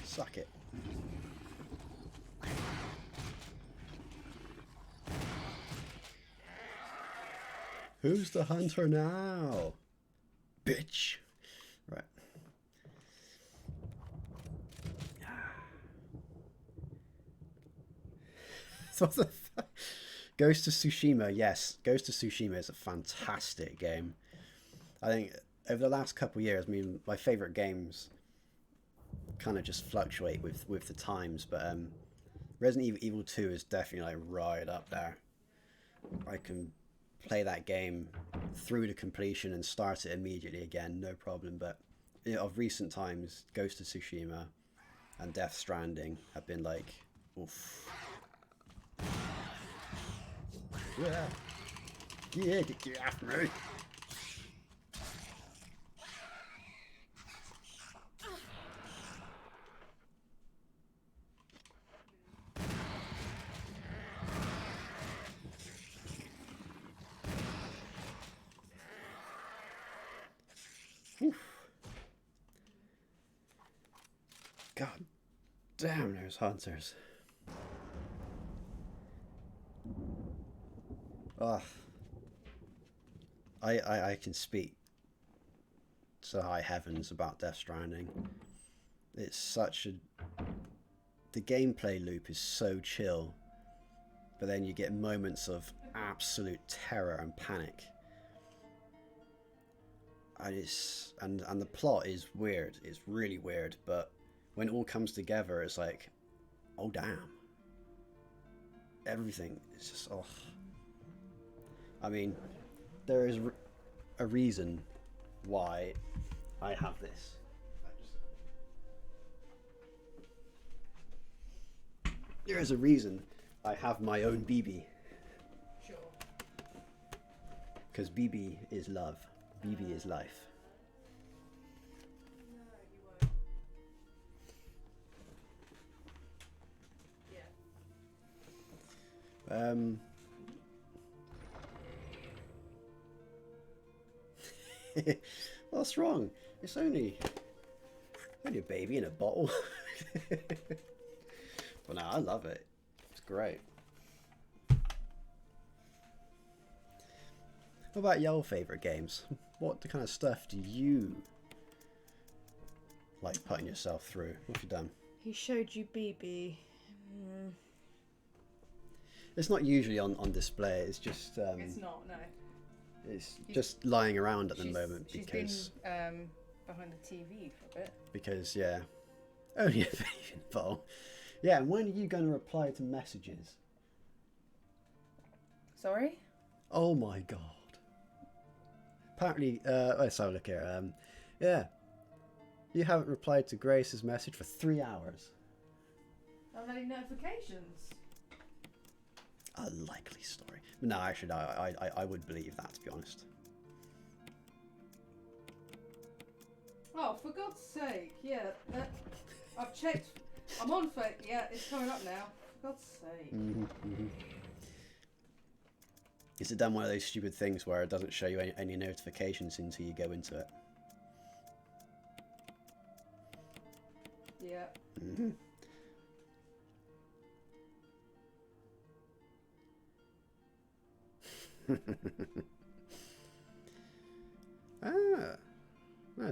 suck it. Who's the hunter now? Bitch. Right. What the fuck? Ghost of Tsushima, yes. Ghost of Tsushima is a fantastic game. I think over the last couple of years, I mean, my favourite games kind of just fluctuate with the times, but Resident Evil 2 is definitely like right up there. I can play that game through to completion and start it immediately again, no problem. But you know, of recent times, Ghost of Tsushima and Death Stranding have been like, oof. Yeah, get off me. Oof. God damn, there's hunters. Ugh. I can speak to high heavens about Death Stranding. It's such a... The gameplay loop is so chill, but then you get moments of absolute terror and panic. And it's and the plot is weird. It's really weird, but when it all comes together, it's like, oh damn. Everything is just oh. I mean, there is a reason why I have this. There is a reason I have my own BB. Sure. Because BB is love. BB is life. No, you won't. Yeah. What's wrong? It's only a baby in a bottle. But no, I love it. It's great. What about your favourite games? What kind of stuff do you like putting yourself through? What have you done? He showed you BB. It's not usually on display. It's just It's not, no. it's just lying around at the moment She's because been behind the TV for a bit. yeah, only a baby involved. Yeah, and when are you going to reply to messages? Sorry? Oh my god. Apparently, let's have a look here. Yeah. You haven't replied to Grace's message for 3 hours. Not any notifications. A likely story. No, actually, no, I would believe that, to be honest. Oh, for God's sake. Yeah, I've checked. I'm on for it. Yeah, it's coming up now. For God's sake. Is it done one of those stupid things where it doesn't show you any notifications until you go into it? Yeah.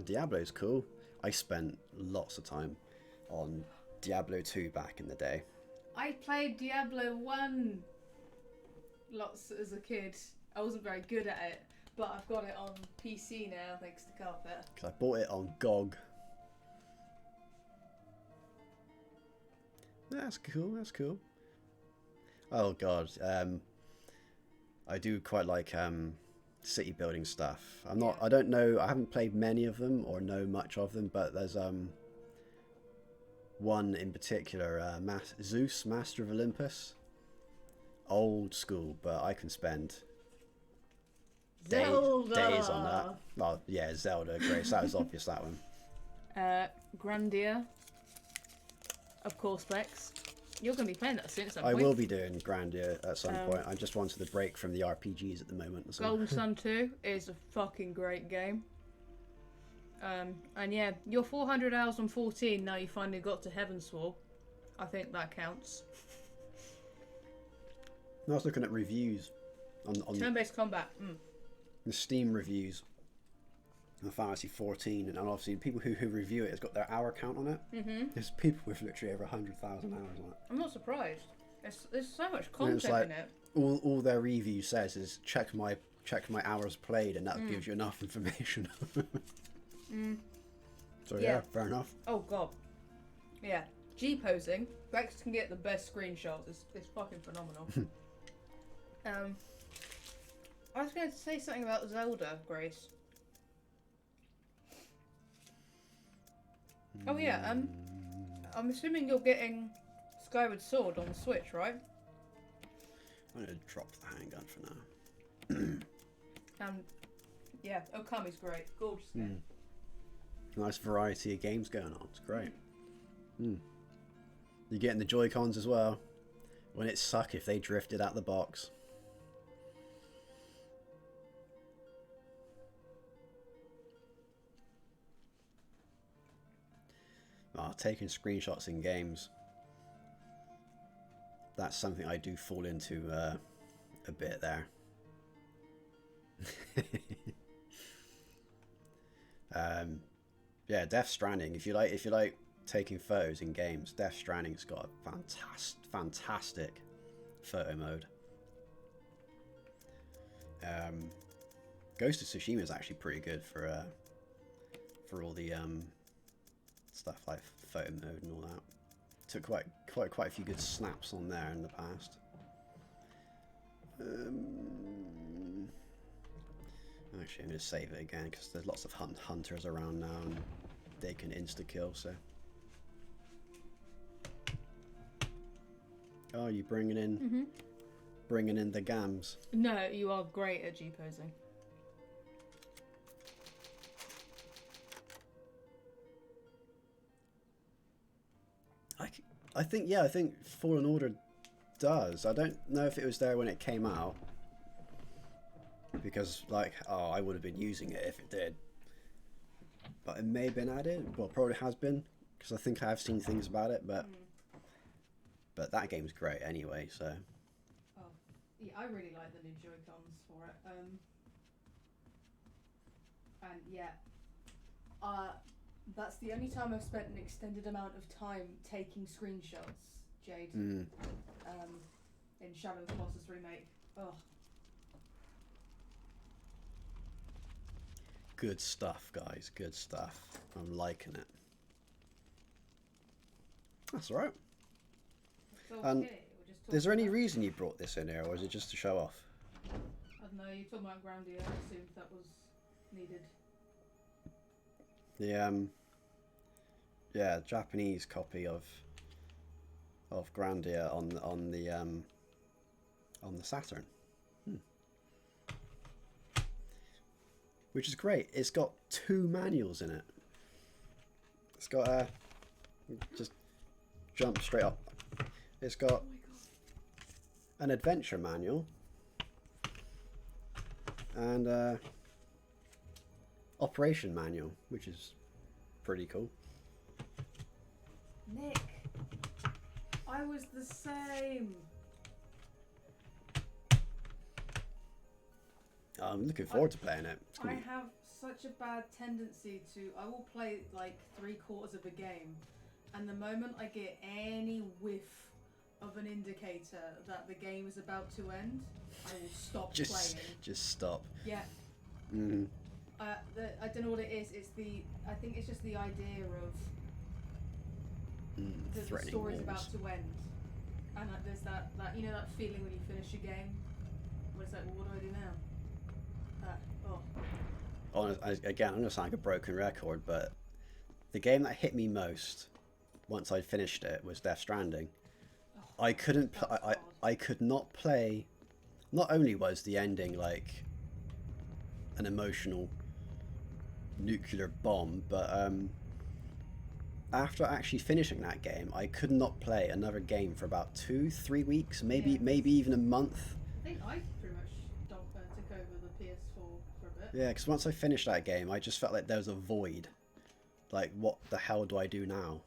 Diablo's cool. I spent lots of time on Diablo 2 back in the day. I played Diablo 1 lots as a kid. I wasn't very good at it, but I've got it on PC now thanks to Carpet. Because I bought it on GOG. That's cool, that's cool. Oh god, I do quite like city building stuff. I don't know, I haven't played many of them or know much of them, but there's one in particular, Zeus, Master of Olympus. Old school, but I can spend days on that. Well, yeah, Zelda, Grace, that was obvious, that one. Grandia, of course, Bex. You're going to be playing that soon at some I point. will be doing Grandia at some point. I just wanted a break from the RPGs at the moment. Golden Sun 2 is a fucking great game. And yeah, you're 400 hours on 14. Now you finally got to Heavensward. I think that counts. I was looking at reviews on Turn-based combat. the Steam reviews of Fantasy 14, and obviously people who review it has got their hour count on it. Mm-hmm. There's people with literally over 100,000 hours on it. I'm not surprised. There's so much And it's content like, in it. all their review says is check my hours played, and that gives you enough information. So yeah, fair enough. Oh god. Yeah. G-posing. Rex can get the best screenshots. It's fucking phenomenal. I was going to say something about Zelda, Grace. Oh yeah, I'm assuming you're getting Skyward Sword on the Switch, right? I'm gonna drop the handgun for now. Yeah, Okami's great. Gorgeous game. Nice variety of games going on. It's great. You're getting the Joy-Cons as well. Wouldn't it suck if they drifted out the box? Oh, taking screenshots in games. That's something I do fall into a bit there. Yeah, Death Stranding. If you like taking photos in games, Death Stranding's got a fantastic photo mode. Ghost of Tsushima is actually pretty good for all the stuff like photo mode and all that. Took quite a few good snaps on there in the past. Actually, I'm going to save it again because there's lots of hunters around now and they can insta-kill, so. Oh, you bringing in the gams. No, you are great at G-posing. I think Fallen Order does. I don't know if it was there when it came out. Because, like, I would have been using it if it did. But it may have been added. Well, probably has been. Because I think I have seen things about it, but that game's great anyway, so. Oh, yeah, I really like the new Joy-Cons for it. And yeah, that's the only time I've spent an extended amount of time taking screenshots, Jade. In Shadow of the Colossus remake. Oh. Good stuff, guys. Good stuff. I'm liking it. That's alright. And is there any reason you brought this in here, or is it just to show off? I don't know, you're talking about Grandia, I assumed that was needed. The Japanese copy of Grandia on the Saturn. Which is great. It's got 2 manuals in it. It's got just jump straight up. It's got an adventure manual and operation manual, which is pretty cool. Nick, I was the same. I'm looking forward to playing it. I have such a bad tendency I will play like 3/4 of a game, and the moment I get any whiff of an indicator that the game is about to end, I will stop playing. Just stop. Yeah. I don't know what it is. I think it's just the idea of the story's about to end, and there's that that feeling when you finish a game, where it's like, well, what do I do now? Again, I'm going to sound like a broken record, but the game that hit me most once I finished it was Death Stranding. I couldn't. I could not play. Not only was the ending like an emotional nuclear bomb, but after actually finishing that game, I could not play another game for about 2-3 weeks, maybe even a month. I think I pretty much took over the PS4 for a bit. Yeah, because once I finished that game, I just felt like there was a void. Like, what the hell do I do now?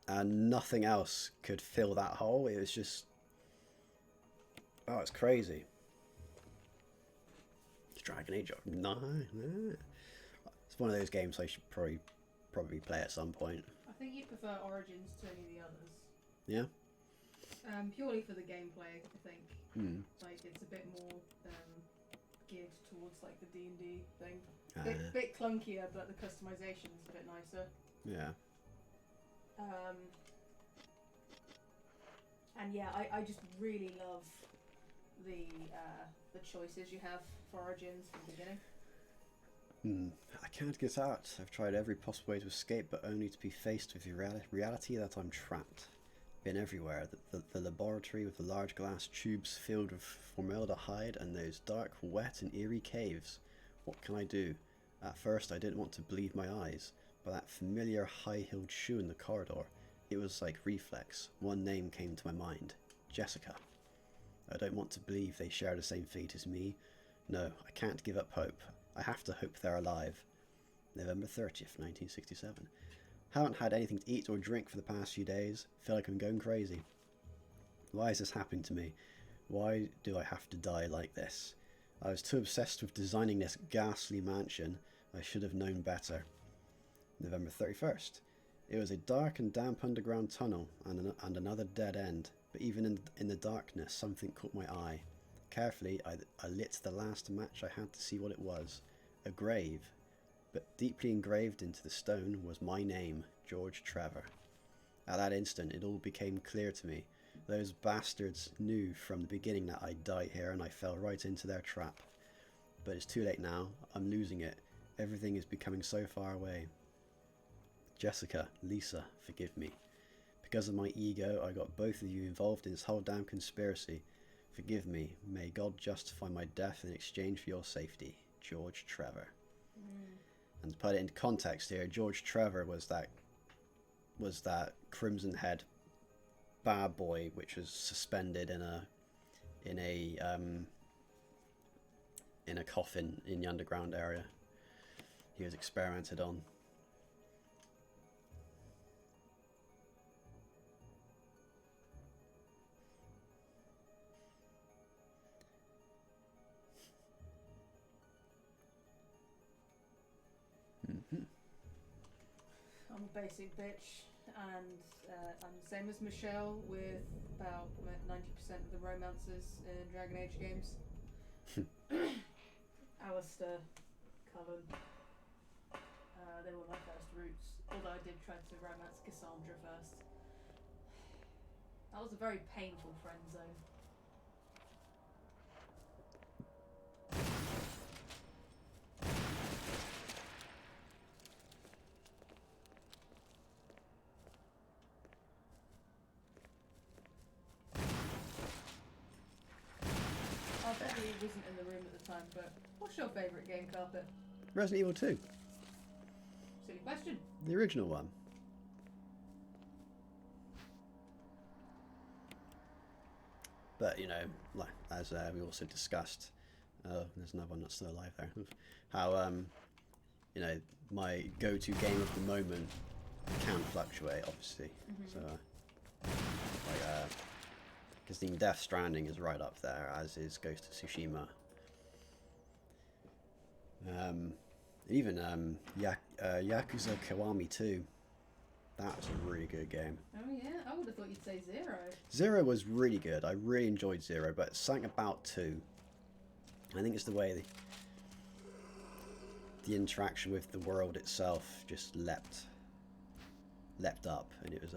And nothing else could fill that hole. It was just... Oh, it's crazy. Dragon Age. No. It's one of those games I should probably play at some point. I think you prefer Origins to any of the others. Yeah? Purely for the gameplay, I think. Hmm. Like, it's a bit more geared towards like the D&D thing. Ah. Bit clunkier, but the customization's a bit nicer. Yeah. And yeah, I just really love the choices you have for Origins from the beginning. I can't get out. I've tried every possible way to escape, but only to be faced with the reality that I'm trapped. Been everywhere. The laboratory with the large glass tubes filled with formaldehyde and those dark, wet and eerie caves. What can I do? At first I didn't want to believe my eyes, but that familiar high-heeled shoe in the corridor, it was like reflex. One name came to my mind. Jessica. I don't want to believe they share the same fate as me. No, I can't give up hope. I have to hope they're alive. November 30th, 1967. Haven't had anything to eat or drink for the past few days. Feel like I'm going crazy. Why is this happening to me? Why do I have to die like this? I was too obsessed with designing this ghastly mansion. I should have known better. November 31st. It was a dark and damp underground tunnel and another dead end. But even in the darkness, something caught my eye. Carefully, I lit the last match I had to see what it was. A grave. But deeply engraved into the stone was my name, George Trevor. At that instant, it all became clear to me. Those bastards knew from the beginning that I'd die here, and I fell right into their trap. But it's too late now. I'm losing it. Everything is becoming so far away. Jessica, Lisa, forgive me. Because of my ego, I got both of you involved in this whole damn conspiracy. Forgive me. May God justify my death in exchange for your safety. George Trevor. And to put it into context here, George Trevor was that Crimson Head bad boy which was suspended in a coffin in the underground area. He was experimented on. I'm a basic bitch, and I'm the same as Michelle with about 90% of the romances in Dragon Age games. Alistair, Cullen, they were my first roots, although I did try to romance Cassandra first. That was a very painful friend zone. He wasn't in the room at the time, but what's your favourite game, Carpet? Resident Evil 2. Silly question. The original one. But, you know, like, as we also discussed, there's another one that's still alive there, how, you know, my go-to game of the moment can fluctuate, obviously. So, like, because Death Stranding is right up there, as is Ghost of Tsushima. Even Yakuza Kiwami 2. That was a really good game. Oh yeah, I would have thought you'd say 0. 0 was really good. I really enjoyed 0, but something about 2. I think it's the way the interaction with the world itself just leapt up, and it was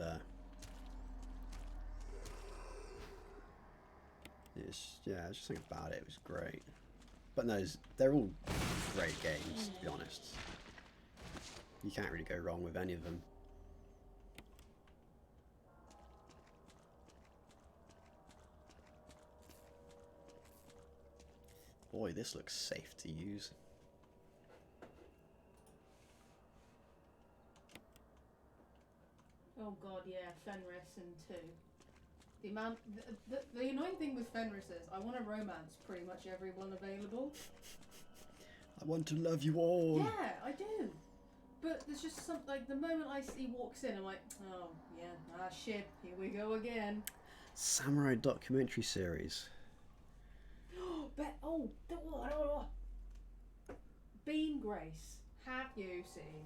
it's just something about it. It was great. But no, they're all great games, to be honest. You can't really go wrong with any of them. Boy, this looks safe to use. Oh god, yeah, Fenris and 2. The amount, the annoying thing with Fenris is I want to romance pretty much everyone available. I want to love you all. Yeah, I do. But there's just some, like, the moment he walks in, I'm like, oh, yeah, shit, here we go again. Samurai documentary series. Bean Grace, have you seen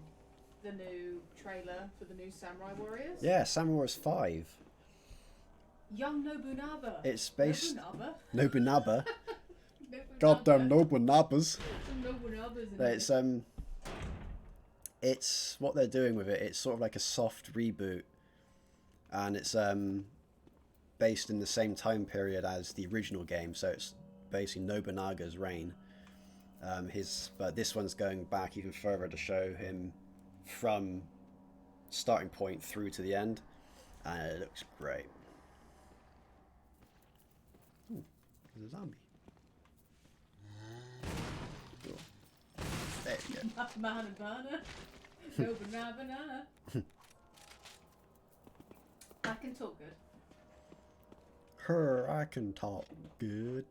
the new trailer for the new Samurai Warriors? Yeah, Samurai Warriors 5. Young Nobunaga. It's based... Nobunaga? Nobunaba. Nobunaga. Goddamn Nobunabas. Some Nobunabas in No, it. it's what they're doing with it. It's sort of like a soft reboot, and it's based in the same time period as the original game. So it's basically Nobunaga's reign. But this one's going back even further to show him from starting point through to the end, and it looks great. Ooh, there's a zombie. Cool. There you go. Mana. Nobunaga. I can talk good. I can talk good.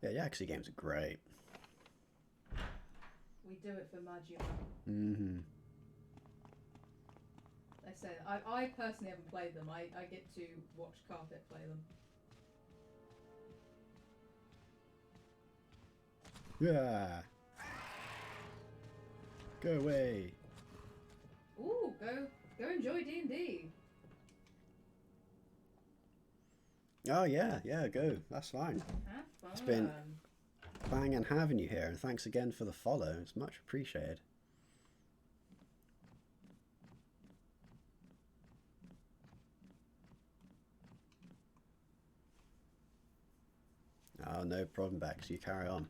Yeah, Yakuza games are great. We do it for Majima. Mm-hmm. I say I personally haven't played them. I get to watch Carpet play them. Yeah. Go away. Ooh, go enjoy D&D. Oh yeah, go. That's fine. Have fun. It's been banging having you here, and thanks again for the follow. It's much appreciated. Oh, no problem, Bex. You carry on.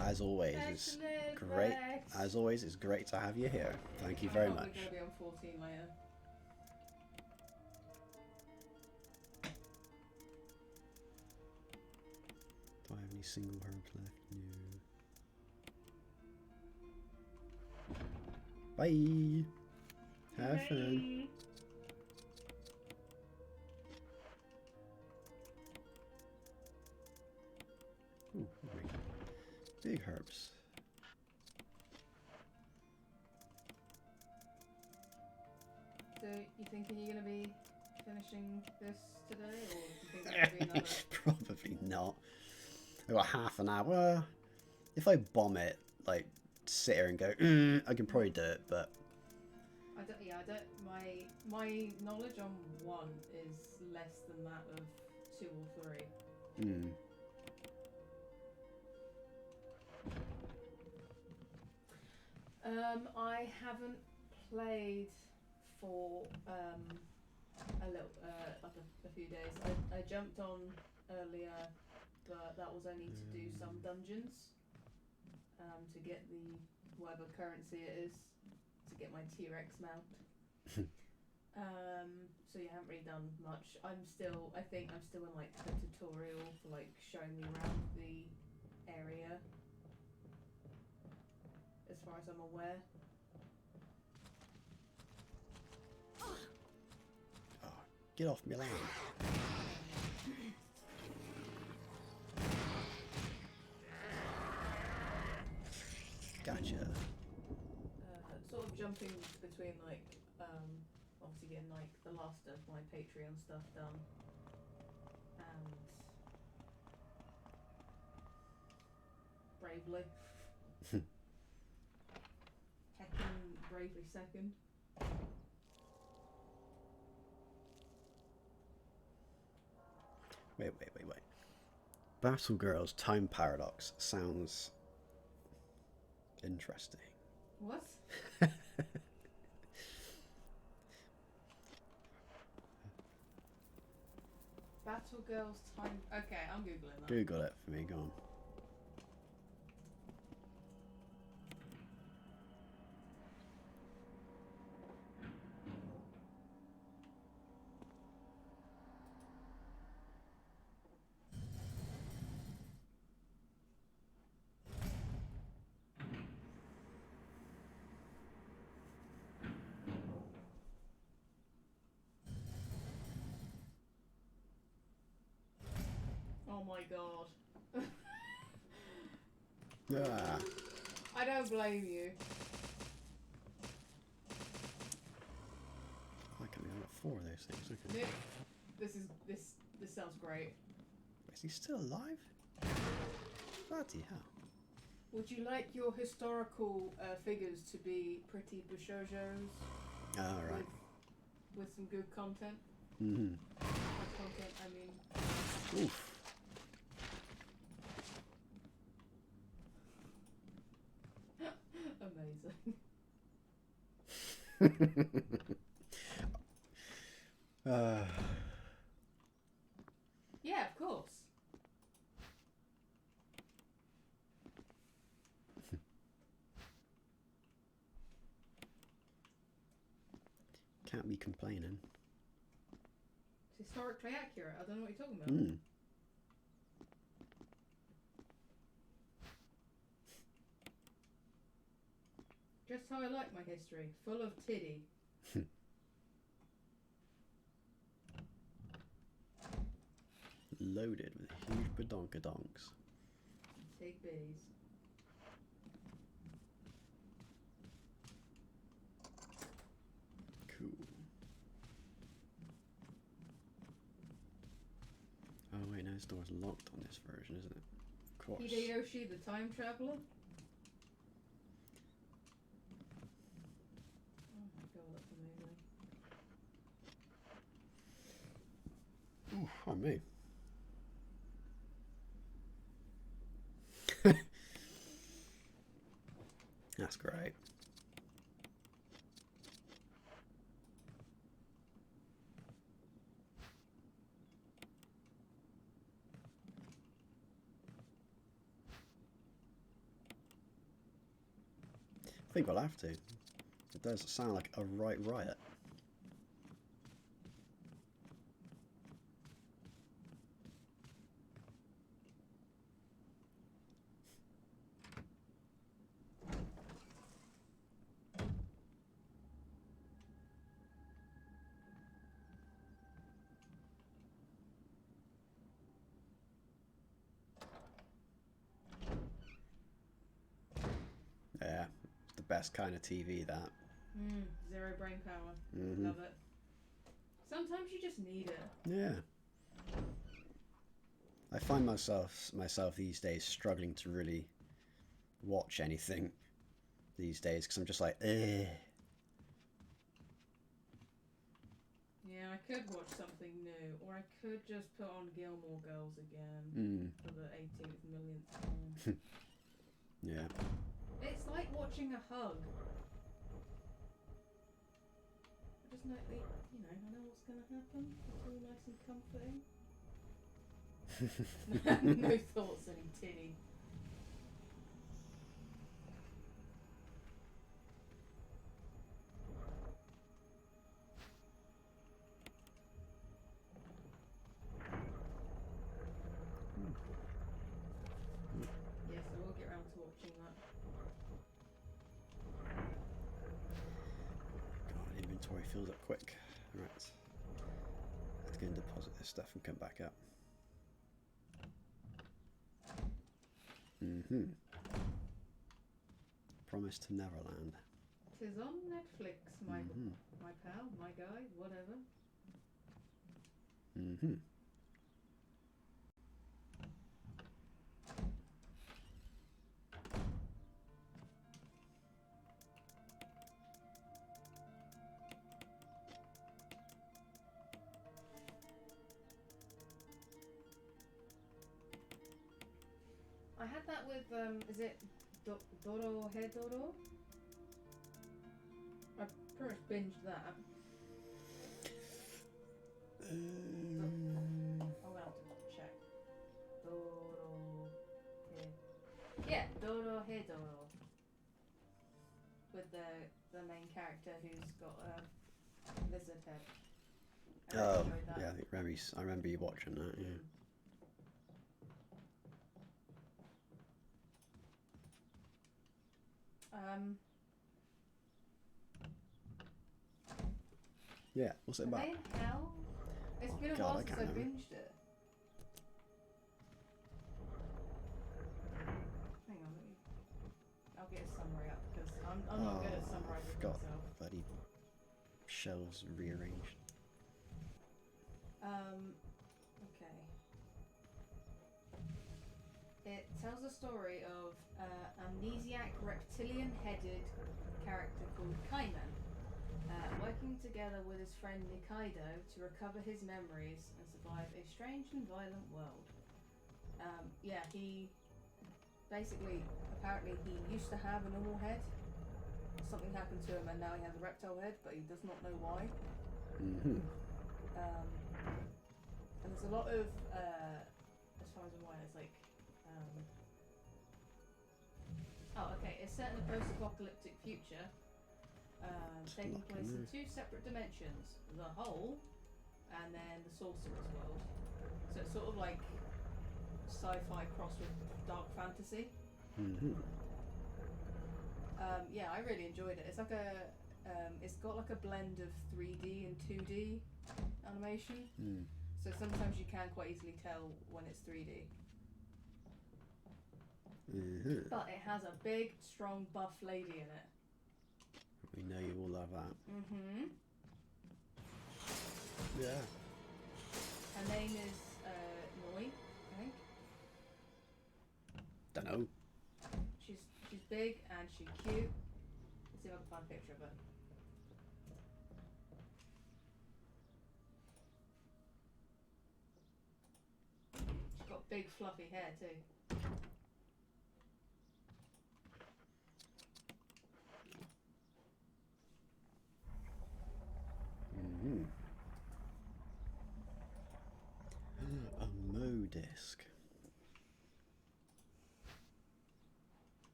As always, it's great. Bex. As always, it's great to have you here. Thank you very much. We're gonna be on 14 later. Do I have any single herbs left? No. Bye. Have fun. Ooh, big herbs. So, you thinking you're gonna be finishing this today, or do you think there's gonna be another? Probably not. I've got half an hour. Well, if I bomb it, like, sit here and go, I can probably do it, but... I don't, my knowledge on 1 is less than that of 2 or 3. I haven't played for a little like a few days. I jumped on earlier, but that was only to do some dungeons to get the whatever currency it is to get my T-Rex mount. So you haven't really done much. I think I'm still in like the tutorial for like showing me around the area, as far as I'm aware. Oh, get off me land. Gotcha. Sort of jumping between like obviously getting like the last of my Patreon stuff done and Bravely. Tekken Bravely second. Wait. Battle Girls Time Paradox sounds interesting. What? Battle Girls Time. Okay, I'm googling that. Google it for me, go on. Oh my god. Ah. I don't blame you. I can only got 4 of those things. Okay. Nick, this sounds great. Is he still alive? Bloody hell. Would you like your historical figures to be pretty bushojos? Oh, right. With some good content? Mm-hmm. By content, I mean... Oof. Amazing. Yeah, of course. Can't be complaining. It's historically accurate. I don't know what you're talking about. Mm. Just how I like my history. Full of titty. Loaded with huge badonkadonks. Big bitties. Cool. Oh wait, no, this door's locked on this version, isn't it? Of course. Hideyoshi the Time Traveler. Oh my god, that's amazing. Ooh, on me. That's great. I think we'll have to. It does sound like a right riot. Yeah, it's the best kind of TV, that. Zero brain power. Mm-hmm. Love it. Sometimes you just need it. Yeah. I find myself these days struggling to really watch anything these days because I'm just like, eh. Yeah, I could watch something new, or I could just put on Gilmore Girls again for the 18th millionth time. Yeah. It's like watching a hug. I just know, I know what's going to happen. It's all nice and comforting. No thoughts, any titty. Yes, I will get around to watching that. God, inventory fills up quick. Right. Let's go and deposit this stuff and come back up. Mm-hmm. Promise to Neverland. Tis on Netflix, my pal, my guy, whatever. Mm-hmm. I had that with, is it Doro He Doro? I pretty much binged that. I'm gonna have to check. Doro He. Yeah, Doro He Doro. With the main character who's got a lizard head. I really Oh, enjoyed that. yeah, I remember you watching that, yeah. Yeah, what's it Are about? they in hell? It's been a God, while I since can't I remember. binged it. cried with Got myself. bloody shelves rearranged. Okay. It tells the story of amnesiac reptilian-headed character called Kaiman, working together with his friend Nikaido to recover his memories and survive a strange and violent world. Yeah, he basically, apparently he used to have a normal head. Something happened to him and now he has a reptile head, but he does not know why. Mm-hmm. And there's a lot of, as far as I'm aware, it's like, oh, okay, it's set in a post-apocalyptic future, taking place in two separate dimensions, the Hole and then the Sorcerer's World. So it's sort of like sci-fi crossed with dark fantasy. Mm-hmm. Yeah, I really enjoyed it. It's like it's got like a blend of 3D and 2D animation. Mm. So sometimes you can quite easily tell when it's 3D. Mm-hmm. But it has a big, strong, buff lady in it. We know you will love that. Mm-hmm. Yeah. Her name is Noi, I think. Dunno. She's big and she's cute. Let's see if I can find a picture of her. She's got big fluffy hair too. Mm-hmm. A Mo disc.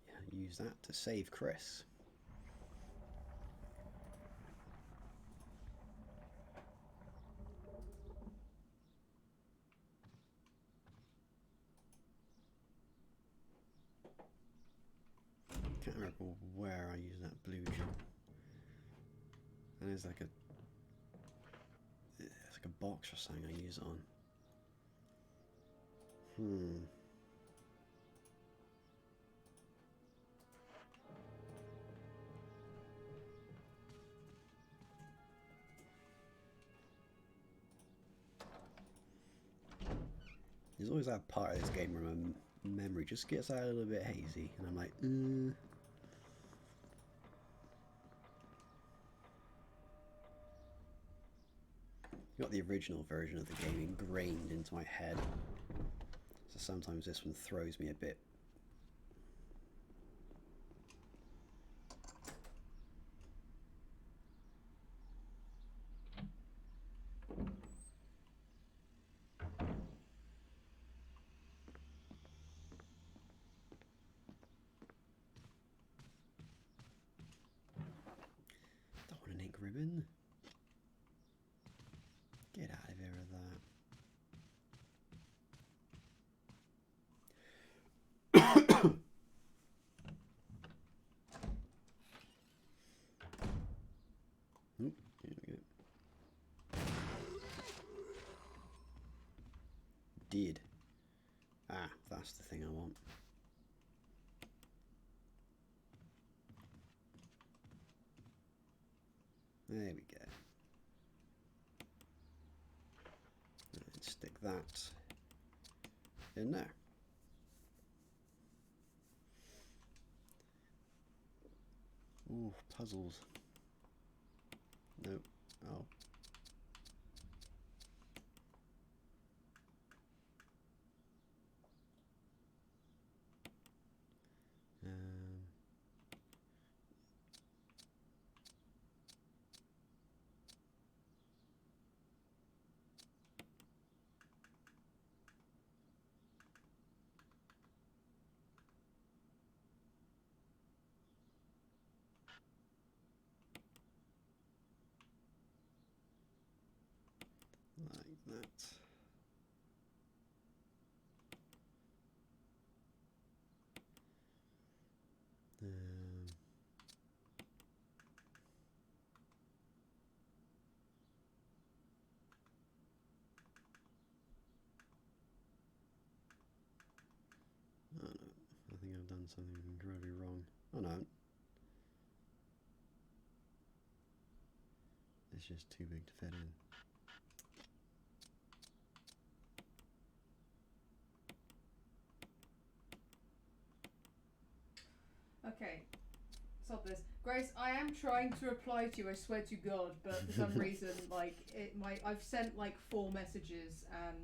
Yeah, use that to save Chris. Can't remember where I used that blue gem. And there's like a box or something I use it on. There's always that part of this game where my memory just gets out a little bit hazy, and I'm like, got the original version of the game ingrained into my head, so sometimes this one throws me a bit. Don't want an ink ribbon. Get out of here with that. Oop, here we go. Did. Ah, that's the thing I want. There we go. And stick that in there. Ooh, puzzles. Nope. Oh. Like that. Oh no, I think I've done something incredibly wrong. Oh no. is just too big to fit in. Okay, stop this. Grace, I am trying to reply to you, I swear to God, but for some reason, like, I've sent like 4 messages and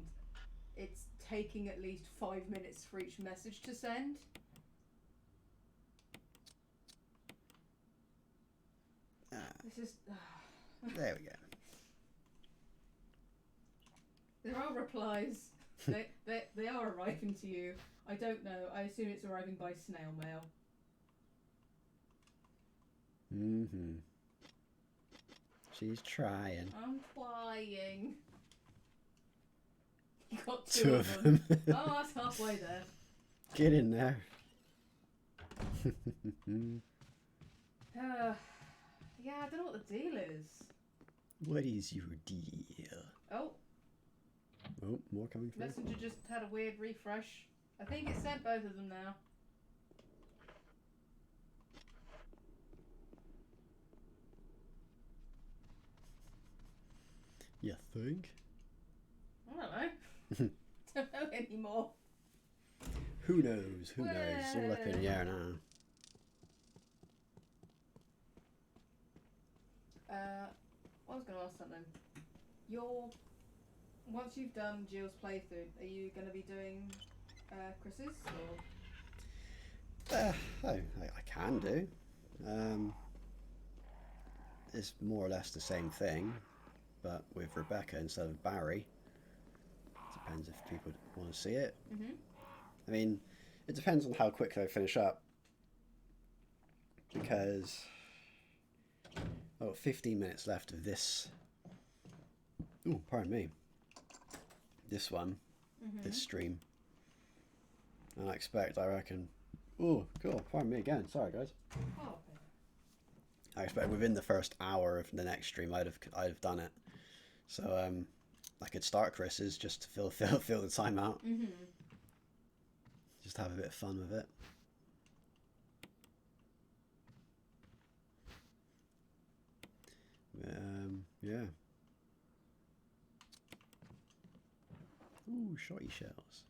it's taking at least 5 minutes for each message to send. This is... There we go. There are replies. They are arriving to you. I don't know. I assume it's arriving by snail mail. Mm-hmm. She's trying. I'm trying. You got 2 2 of of them. them. Oh, that's halfway there. Get in there. Yeah, I don't know what the deal is. What is your deal? Oh, Oh, more coming through. Messenger just had a weird refresh. I think it sent both of them now. You think? I don't know. Don't know anymore. Who knows? Who knows? It's all up in the air now. I was going to ask something. Once you've done Jill's playthrough, are you going to be doing Chris's? Or? I can do. It's more or less the same thing, but with Rebecca instead of Barry. Depends if people want to see it. Mm-hmm. I mean, it depends on how quickly I finish up. Because... Oh, 15 minutes left of this. Oh, pardon me. This one. Mm-hmm. This stream. And I reckon... Oh, cool. Pardon me again. Sorry, guys. Oh, okay. I expect within the first hour of the next stream, I'd have done it. So, I could start Chris's just to fill the time out. Mm-hmm. Just have a bit of fun with it. Yeah. Ooh, shotty shells.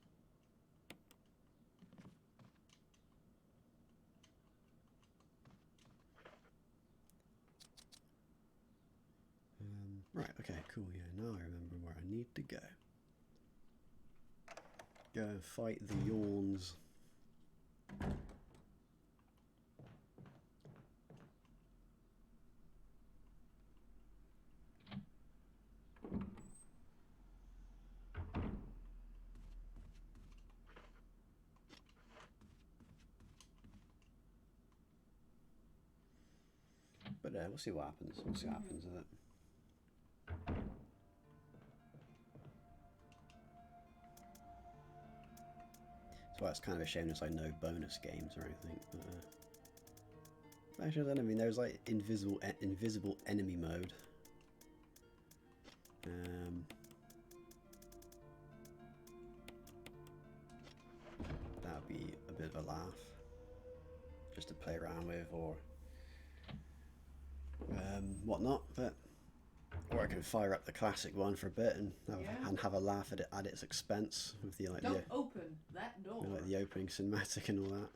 Right, okay, cool, yeah, now I remember where I need to go. Go and fight the yawns. But we'll see what happens. We'll see what happens with it. So it's kind of a shame there's like no bonus games or anything. But, actually, I don't know. I mean, there's like invisible enemy mode. That would be a bit of a laugh, just to play around with or whatnot. But or I can fire up the classic one for a bit and have a laugh at it at its expense with the Don't open that door. like the opening cinematic and all that.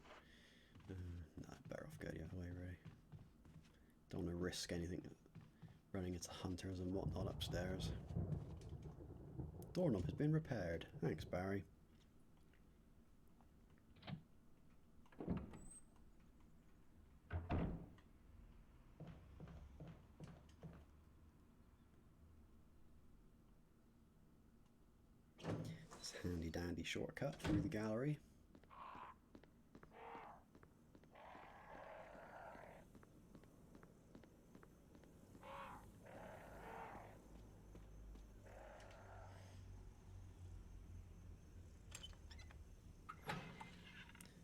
Nah, better off go the other way, really. Don't want to risk anything running into hunters and whatnot upstairs. Doorknob has been repaired. Thanks, Barry. This handy dandy shortcut through the gallery.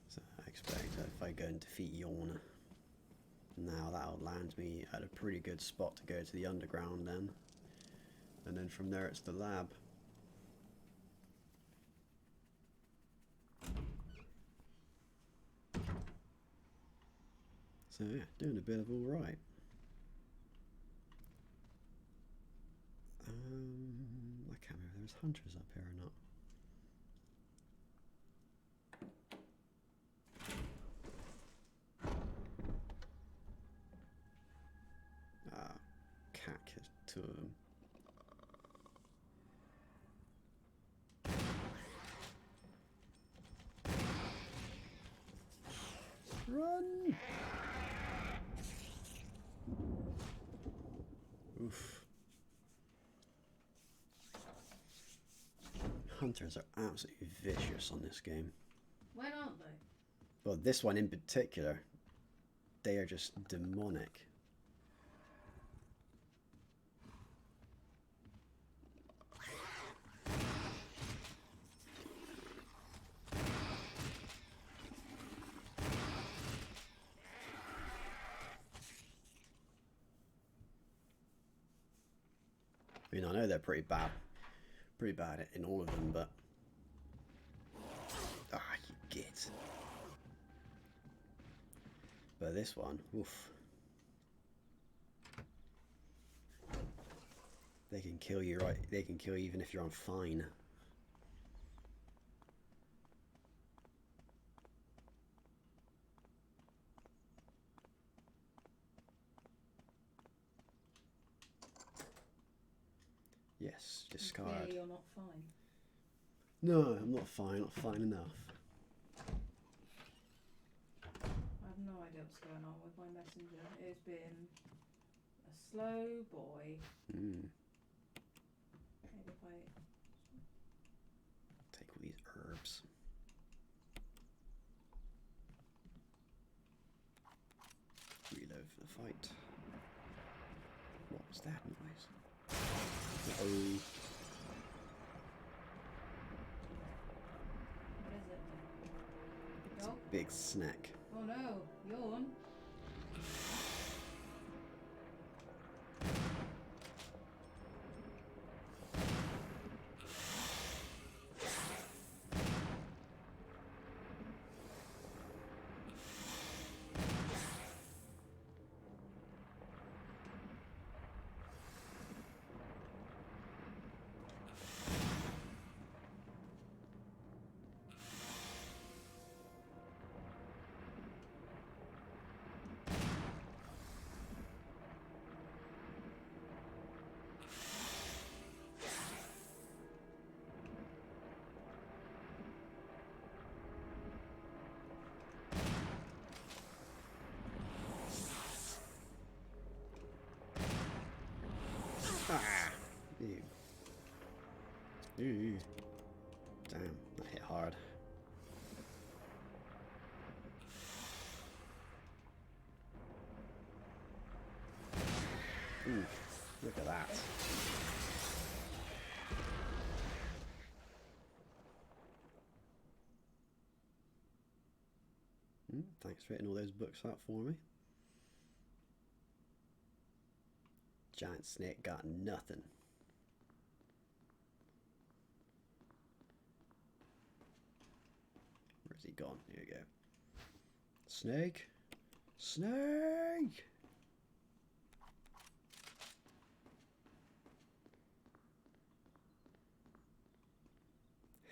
So I expect that if I go and defeat Yawn now, that'll land me at a pretty good spot to go to the underground then. And then from there it's the lab. So yeah, doing a bit of all right. I can't remember if there's hunters up here or not. Cat killed two of them. Run! Oof. Hunters are absolutely vicious on this game. When aren't they? Well, this one in particular, they are just demonic. I mean, I know they're pretty bad in all of them, but you git. But this one, oof. They can kill you, right? They can kill you even if you're on fine. Yes, discard. Clearly you're not fine. No, I'm not fine. Not fine enough. I have no idea what's going on with my messenger. It has been a slow boy. Mm. Maybe if I... Take all these herbs. Reload for the fight. What was that noise? Uh-oh. What is it? It's Dog? a big snack. Oh no, yawn. Ah! Ew. Ew. Damn, that hit hard. Ooh, look at that. Thanks for hitting all those books up for me. Giant snake got nothing. Where's he gone? Here we go. Snake! Snake!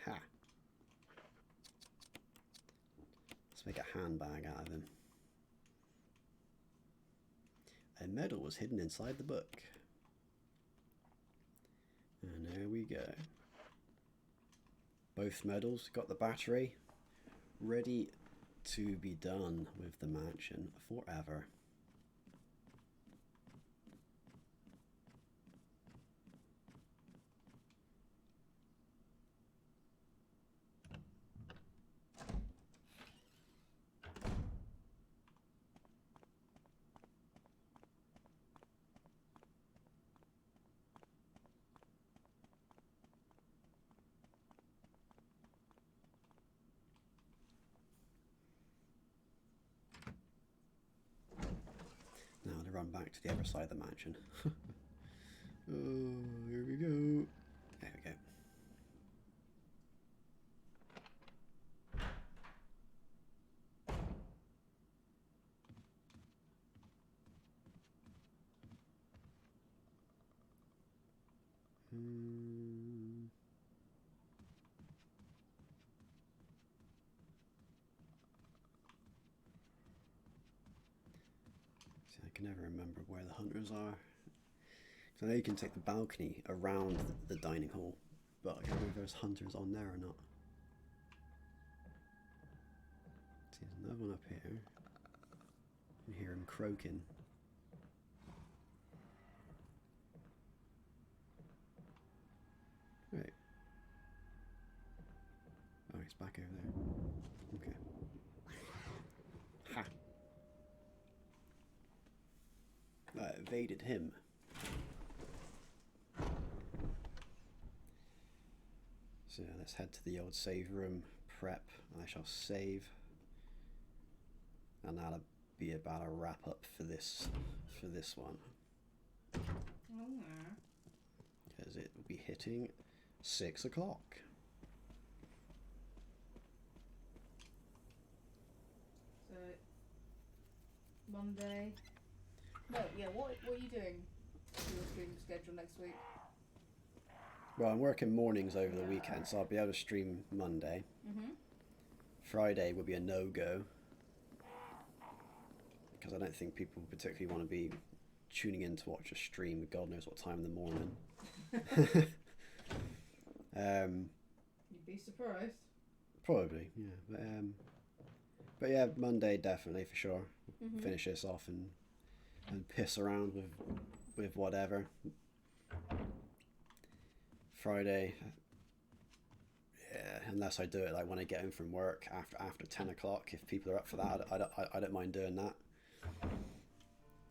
Ha! Let's make a handbag out of him. A medal was hidden inside the book. And there we go. Both medals, got the battery, ready to be done with the mansion forever. Now to run back to the other side of the mansion. Oh, here we go. There we go. can never remember where the hunters are. So I know you can take the balcony around the dining hall, but I don't know if there's hunters on there or not. See, there's another one up here. You hear him croaking. Right. Oh, he's back over there. Okay. Ha! I evaded him. So let's head to the old save room, prep, I shall save. And that'll be about a wrap up for this one. Because it will be hitting 6 o'clock. So Monday. No, yeah. What are you doing for your stream schedule next week? Well, I'm working mornings over the weekend, so I'll be able to stream Monday. Mhm. Friday will be a no-go. Because I don't think people particularly want to be tuning in to watch a stream God knows what time in the morning. You'd be surprised. Probably, yeah. But yeah, Monday definitely for sure. Finish this off and piss around with whatever. Friday, yeah, unless I do it like when I get home from work after 10 o'clock. If people are up for that, I don't mind doing that.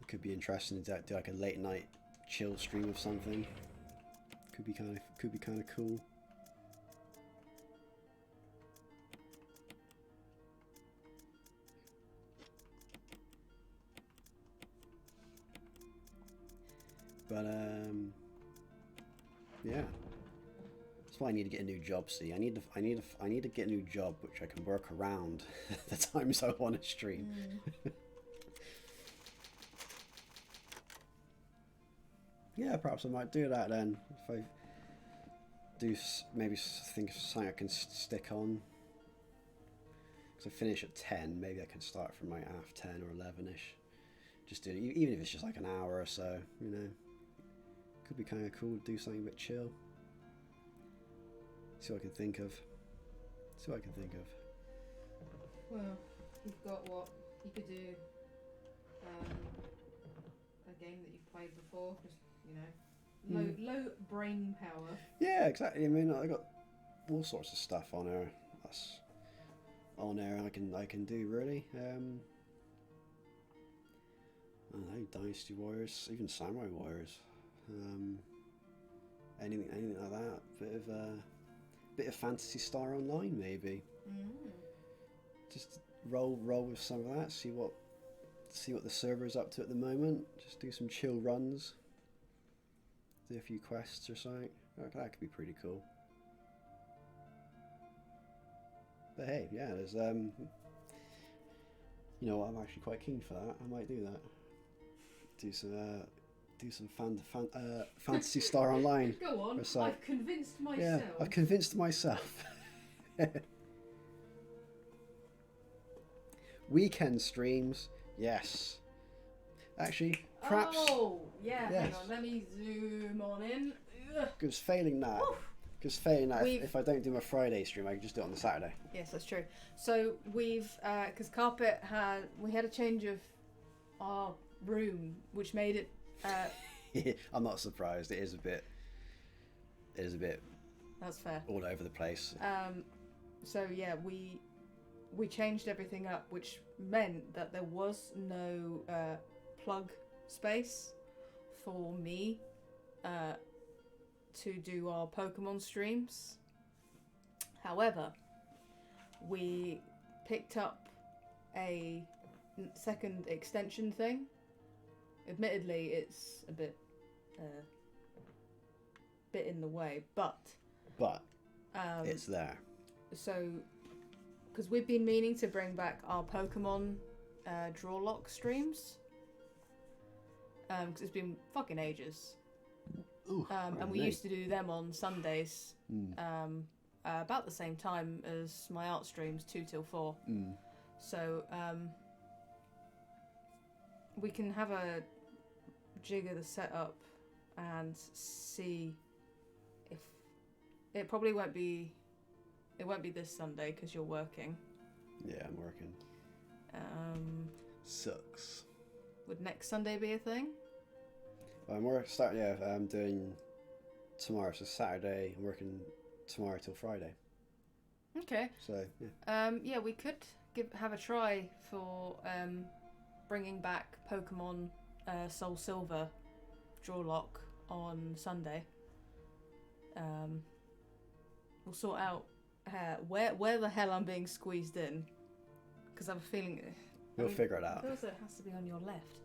It could be interesting to do like a late night chill stream of something. Could be kind of cool. But yeah, that's why I need to get a new job. See, I need to get a new job which I can work around the times I want to stream. Yeah, perhaps I might do that then. If I do maybe think of something I can stick on. Because I finish at 10, maybe I can start from like half 10 or 11ish. Just do it, even if it's just like an hour or so, you know. Could be kind of cool to do something a bit chill. See what I can think of. Well, you've got what you could do. A game that you've played before, just low brain power. Yeah, exactly. I mean, I got all sorts of stuff on there. That's on there. I can do really. I don't know, Dynasty Warriors, even Samurai Warriors. Anything like that. Bit of Fantasy Star Online maybe. Just roll with some of that. See what the server is up to at the moment. Just do some chill runs. Do a few quests or something. That could be pretty cool. But hey, yeah, there's you know what, I'm actually quite keen for that. I might do that. Do some Fantasy Star Online. Go on, I've convinced myself. Yeah, I've convinced myself. Weekend streams, yes. Actually, perhaps. Oh, yeah. Yes. Hang on, let me zoom on in. Because failing that, if I don't do my Friday stream, I can just do it on the Saturday. Yes, that's true. So we've, because Carpet we had a change of our room, which made it. I'm not surprised. It is a bit. That's fair. All over the place. So yeah, we changed everything up, which meant that there was no plug space for me to do our Pokemon streams. However, we picked up a second extension thing. Admittedly, it's a bit in the way, but it's there. So, because we've been meaning to bring back our Pokemon draw lock streams, because it's been fucking ages. Ooh, and we used to do them on Sundays, about the same time as my art streams, 2 till 4. So we can have a jig of the setup and see if it probably won't be. It won't be this Sunday because you're working. Yeah, I'm working. Sucks. Would next Sunday be a thing? I'm I'm doing tomorrow, so Saturday. I'm working tomorrow till Friday. Okay. So yeah. Yeah, we could have a try for bringing back Pokemon Soul Silver Draw Lock on Sunday. We'll sort out where the hell I'm being squeezed in, because I have a feeling We'll figure it out. It also has to be on your left.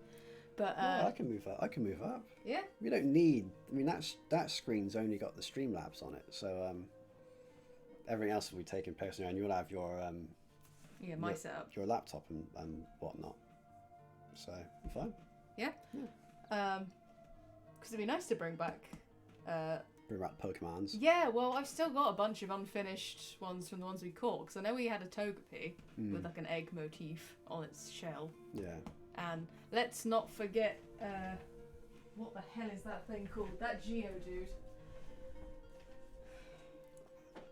But I can move up. I can move up. Yeah. We don't need. I mean, that screen's only got the Streamlabs on it, so everything else will be taken personally, and you'll have your my setup, your laptop and whatnot. So fine. Yeah. Because it'd be nice to bring back. Bring back Pokemons. Yeah, well, I've still got a bunch of unfinished ones from the ones we caught, because I know we had a Togepi with like an egg motif on its shell. Yeah. And let's not forget, what the hell is that thing called? That Geodude.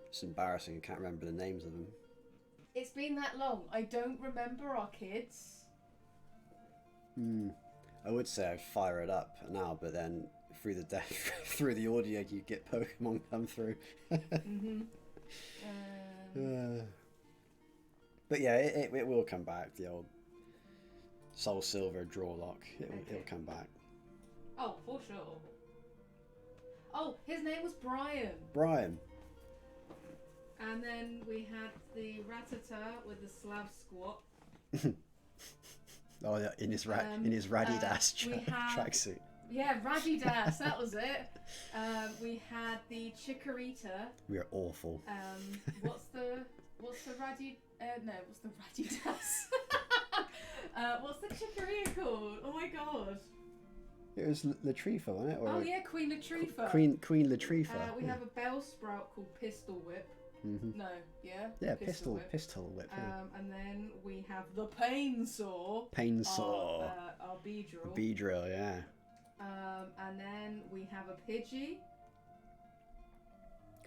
It's embarrassing. I can't remember the names of them. It's been that long. I don't remember our kids. I would say I'd fire it up now, but then through the audio you get Pokemon come through. But yeah, it will come back. The old Soul Silver Draw Lock. It'll come back. Oh, for sure. Oh, his name was Brian. Brian. And then we had the Rattata with the Slav Squat. Oh yeah, in his Radidas tracksuit. Yeah, Radidas, that was it. We had the Chikorita. We are awful. What's the Radidas? What's the Chikorita called? Oh my god. It was Latrifa, wasn't it? Oh yeah, Queen Latrifa. Queen Latrifa. We have a Bellsprout called Pistol Whip. No, yeah? Yeah, Pistol Whip. Yeah. And then we have the Painsaw. Our Beedrill. Beedrill, yeah. And then we have a Pidgey.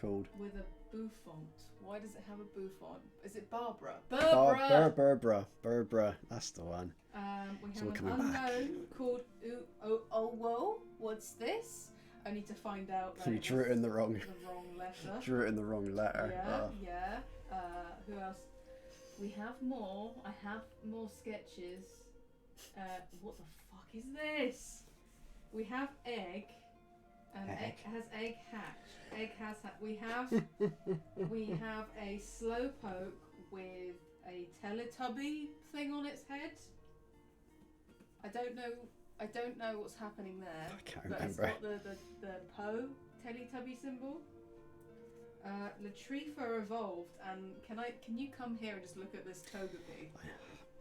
Called? With a Bouffant. Why does it have a Bouffant? Is it Barbara? Burbra. That's the one. We have an unknown called Whoa. What's this? I need to find out. You drew it in the wrong letter. Drew it in the wrong letter. Yeah. Who else? We have more. I have more sketches. What the fuck is this? We have Egg. Egg has egg hatched. Egg has we have a Slowpoke with a Teletubby thing on its head. I don't know what's happening there. I can't but remember. It's got the Poe Teletubby symbol. Latrifa evolved, and can you come here and just look at this Togepi?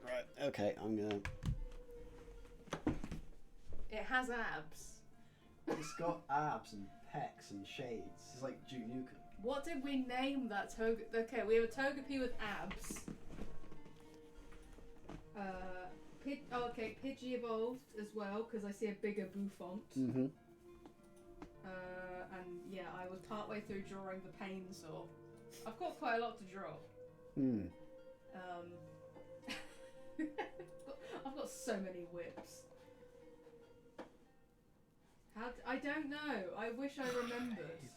Right. Okay. I'm gonna. It has abs. It's got abs and pecs and shades. It's like Duke Nukem. What did we name that Togepi? Okay, we have a Togepi with abs. Pidgey evolved as well because I see a bigger Bouffant. And yeah, I was partway through drawing the Painsaw. I've got quite a lot to draw. I've got so many whips. I don't know. I wish I remembered.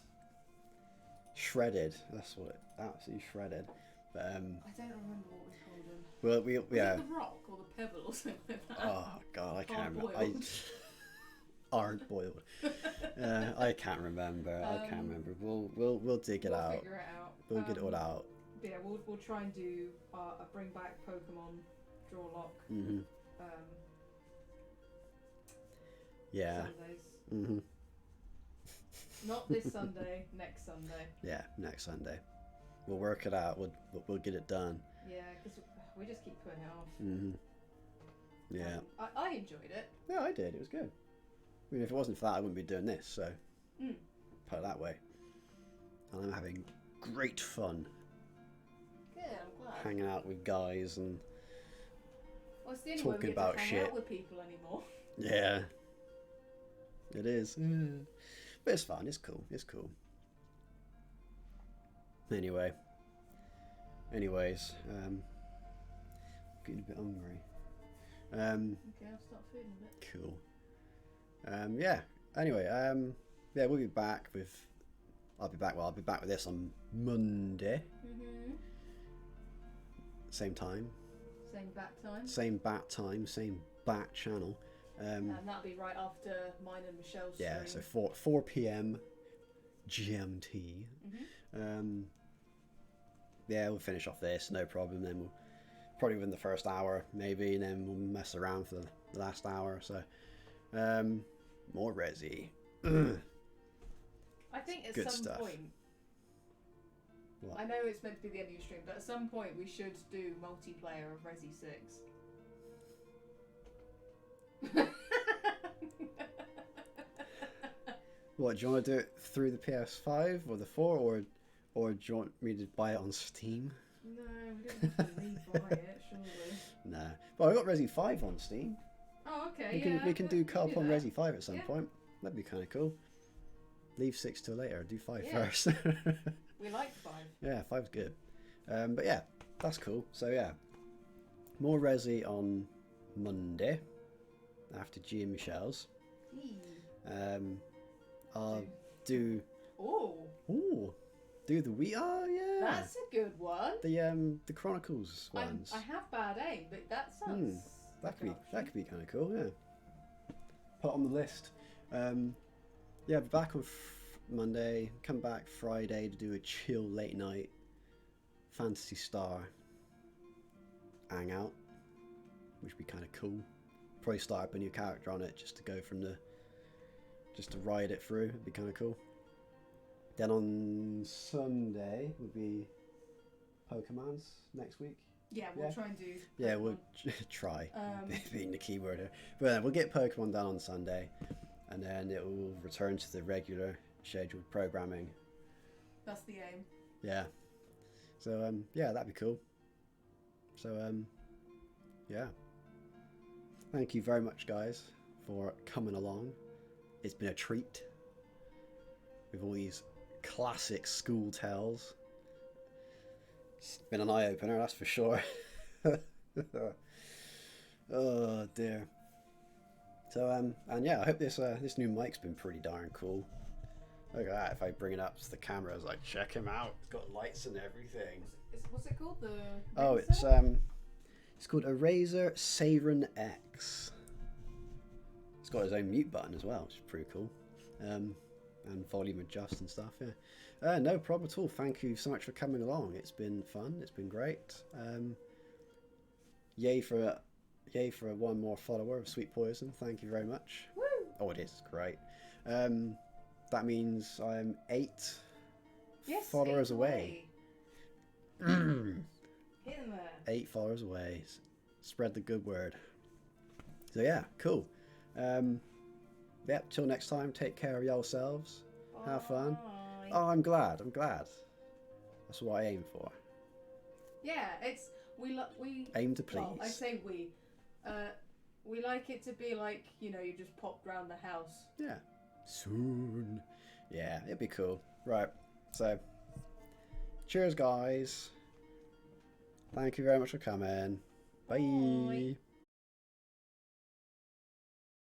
Shredded. That's what it. Absolutely shredded. But I don't remember what we called them. Well, Was it the rock or the pebble or something like that? Oh god, I can't remember. Hard-boiled. Hard boiled. I can't remember. We'll dig it out. We'll figure it out. We'll get it all out. Yeah, we'll try and do a bring back Pokemon Draw Lock. Yeah. Sundays. Not this Sunday. Next Sunday. Yeah, next Sunday. We'll work it out. We'll get it done. Yeah, because we just keep putting it off. Yeah. I enjoyed it. Yeah, I did. It was good. I mean, if it wasn't for that, I wouldn't be doing this. So, put it that way. And I'm having great fun. Good, I'm glad. Hanging out with guys and Well, it's the only way we talking get about to hang shit. out with people anymore. Yeah. It is. But it's fun. It's cool. It's cool. Anyways, getting a bit hungry. Okay, I'll start feeding a bit. Cool. Yeah. Anyway, yeah, we'll be back with. I'll be back with this on Monday. Mhm. Same time. Same bat time. Same bat time. Same bat channel. And that'll be right after mine and Michelle's stream. Yeah. So 4 p.m. GMT. Mhm. Yeah, we'll finish off this, no problem. Then we'll probably win the first hour, maybe, and then we'll mess around for the last hour. So, more Resi. I think at Good some stuff. point, What? I know it's meant to be the end of your stream, but at some point we should do multiplayer of Resi 6. What, do you want to do it through the PS5 or the 4, or do you want me to buy it on Steam? No, we don't have to re-buy it, surely. Nah. Well, I got Resi 5 on Steam. Oh, okay, We can do co-op on that. Resi 5 at some Yeah. point. That'd be kind of cool. Leave 6 till later. Do 5 Yeah. first. We like 5. Yeah, 5's good. But yeah, that's cool. So yeah, more Resi on Monday after G and Michelle's. I'll do Oh, do the yeah. that's a good one. The Chronicles ones. I have bad aim, but that sounds. That like an could be kind of cool. Yeah. Put on the list. Yeah, be back on Monday. Come back Friday to do a chill late night Fantasy Star hangout, which would be kind of cool. Probably start up a new character on it just to go from just to ride it through. It'd be kind of cool. Then on Sunday would be Pokemon's next week. Yeah, we'll Yeah. try and do. Yeah, Pokemon. we'll try. Um, Being the keyword here. But we'll get Pokemon done on Sunday, and then it will return to the regular scheduled programming. That's the aim. Yeah. So yeah, that'd be cool. So yeah. Thank you very much, guys, for coming along. It's been a treat with all these classic school tales. It's been an eye-opener, that's for sure. Oh dear. So and yeah, I hope this new mic's been pretty darn cool. Look at that! If I bring it up to the camera, it's like, check him out. It's got lights and everything. What's it called? The. Oh, Razer? it's called a Razer Sarin X. It's got its own mute button as well, which is pretty cool. And volume adjust and stuff. Yeah. No problem at all. Thank you so much for coming along. It's been fun. It's been great. Yay for one more follower of Sweet Poison. Thank you very much. Woo! Oh, it is great. That means I'm 8 Yes, followers 8 away. Hit him there. 8 followers away. Spread the good word. So yeah, cool. Yep, till next time, take care of yourselves. Have fun. Bye. Oh, I'm glad. That's what I aim for. Yeah, it's we Aim to please. Well, I say we like it to be like, you just popped round the house. Yeah. Soon. Yeah, it'd be cool. Right. So, cheers, guys. Thank you very much for coming. Bye. Bye.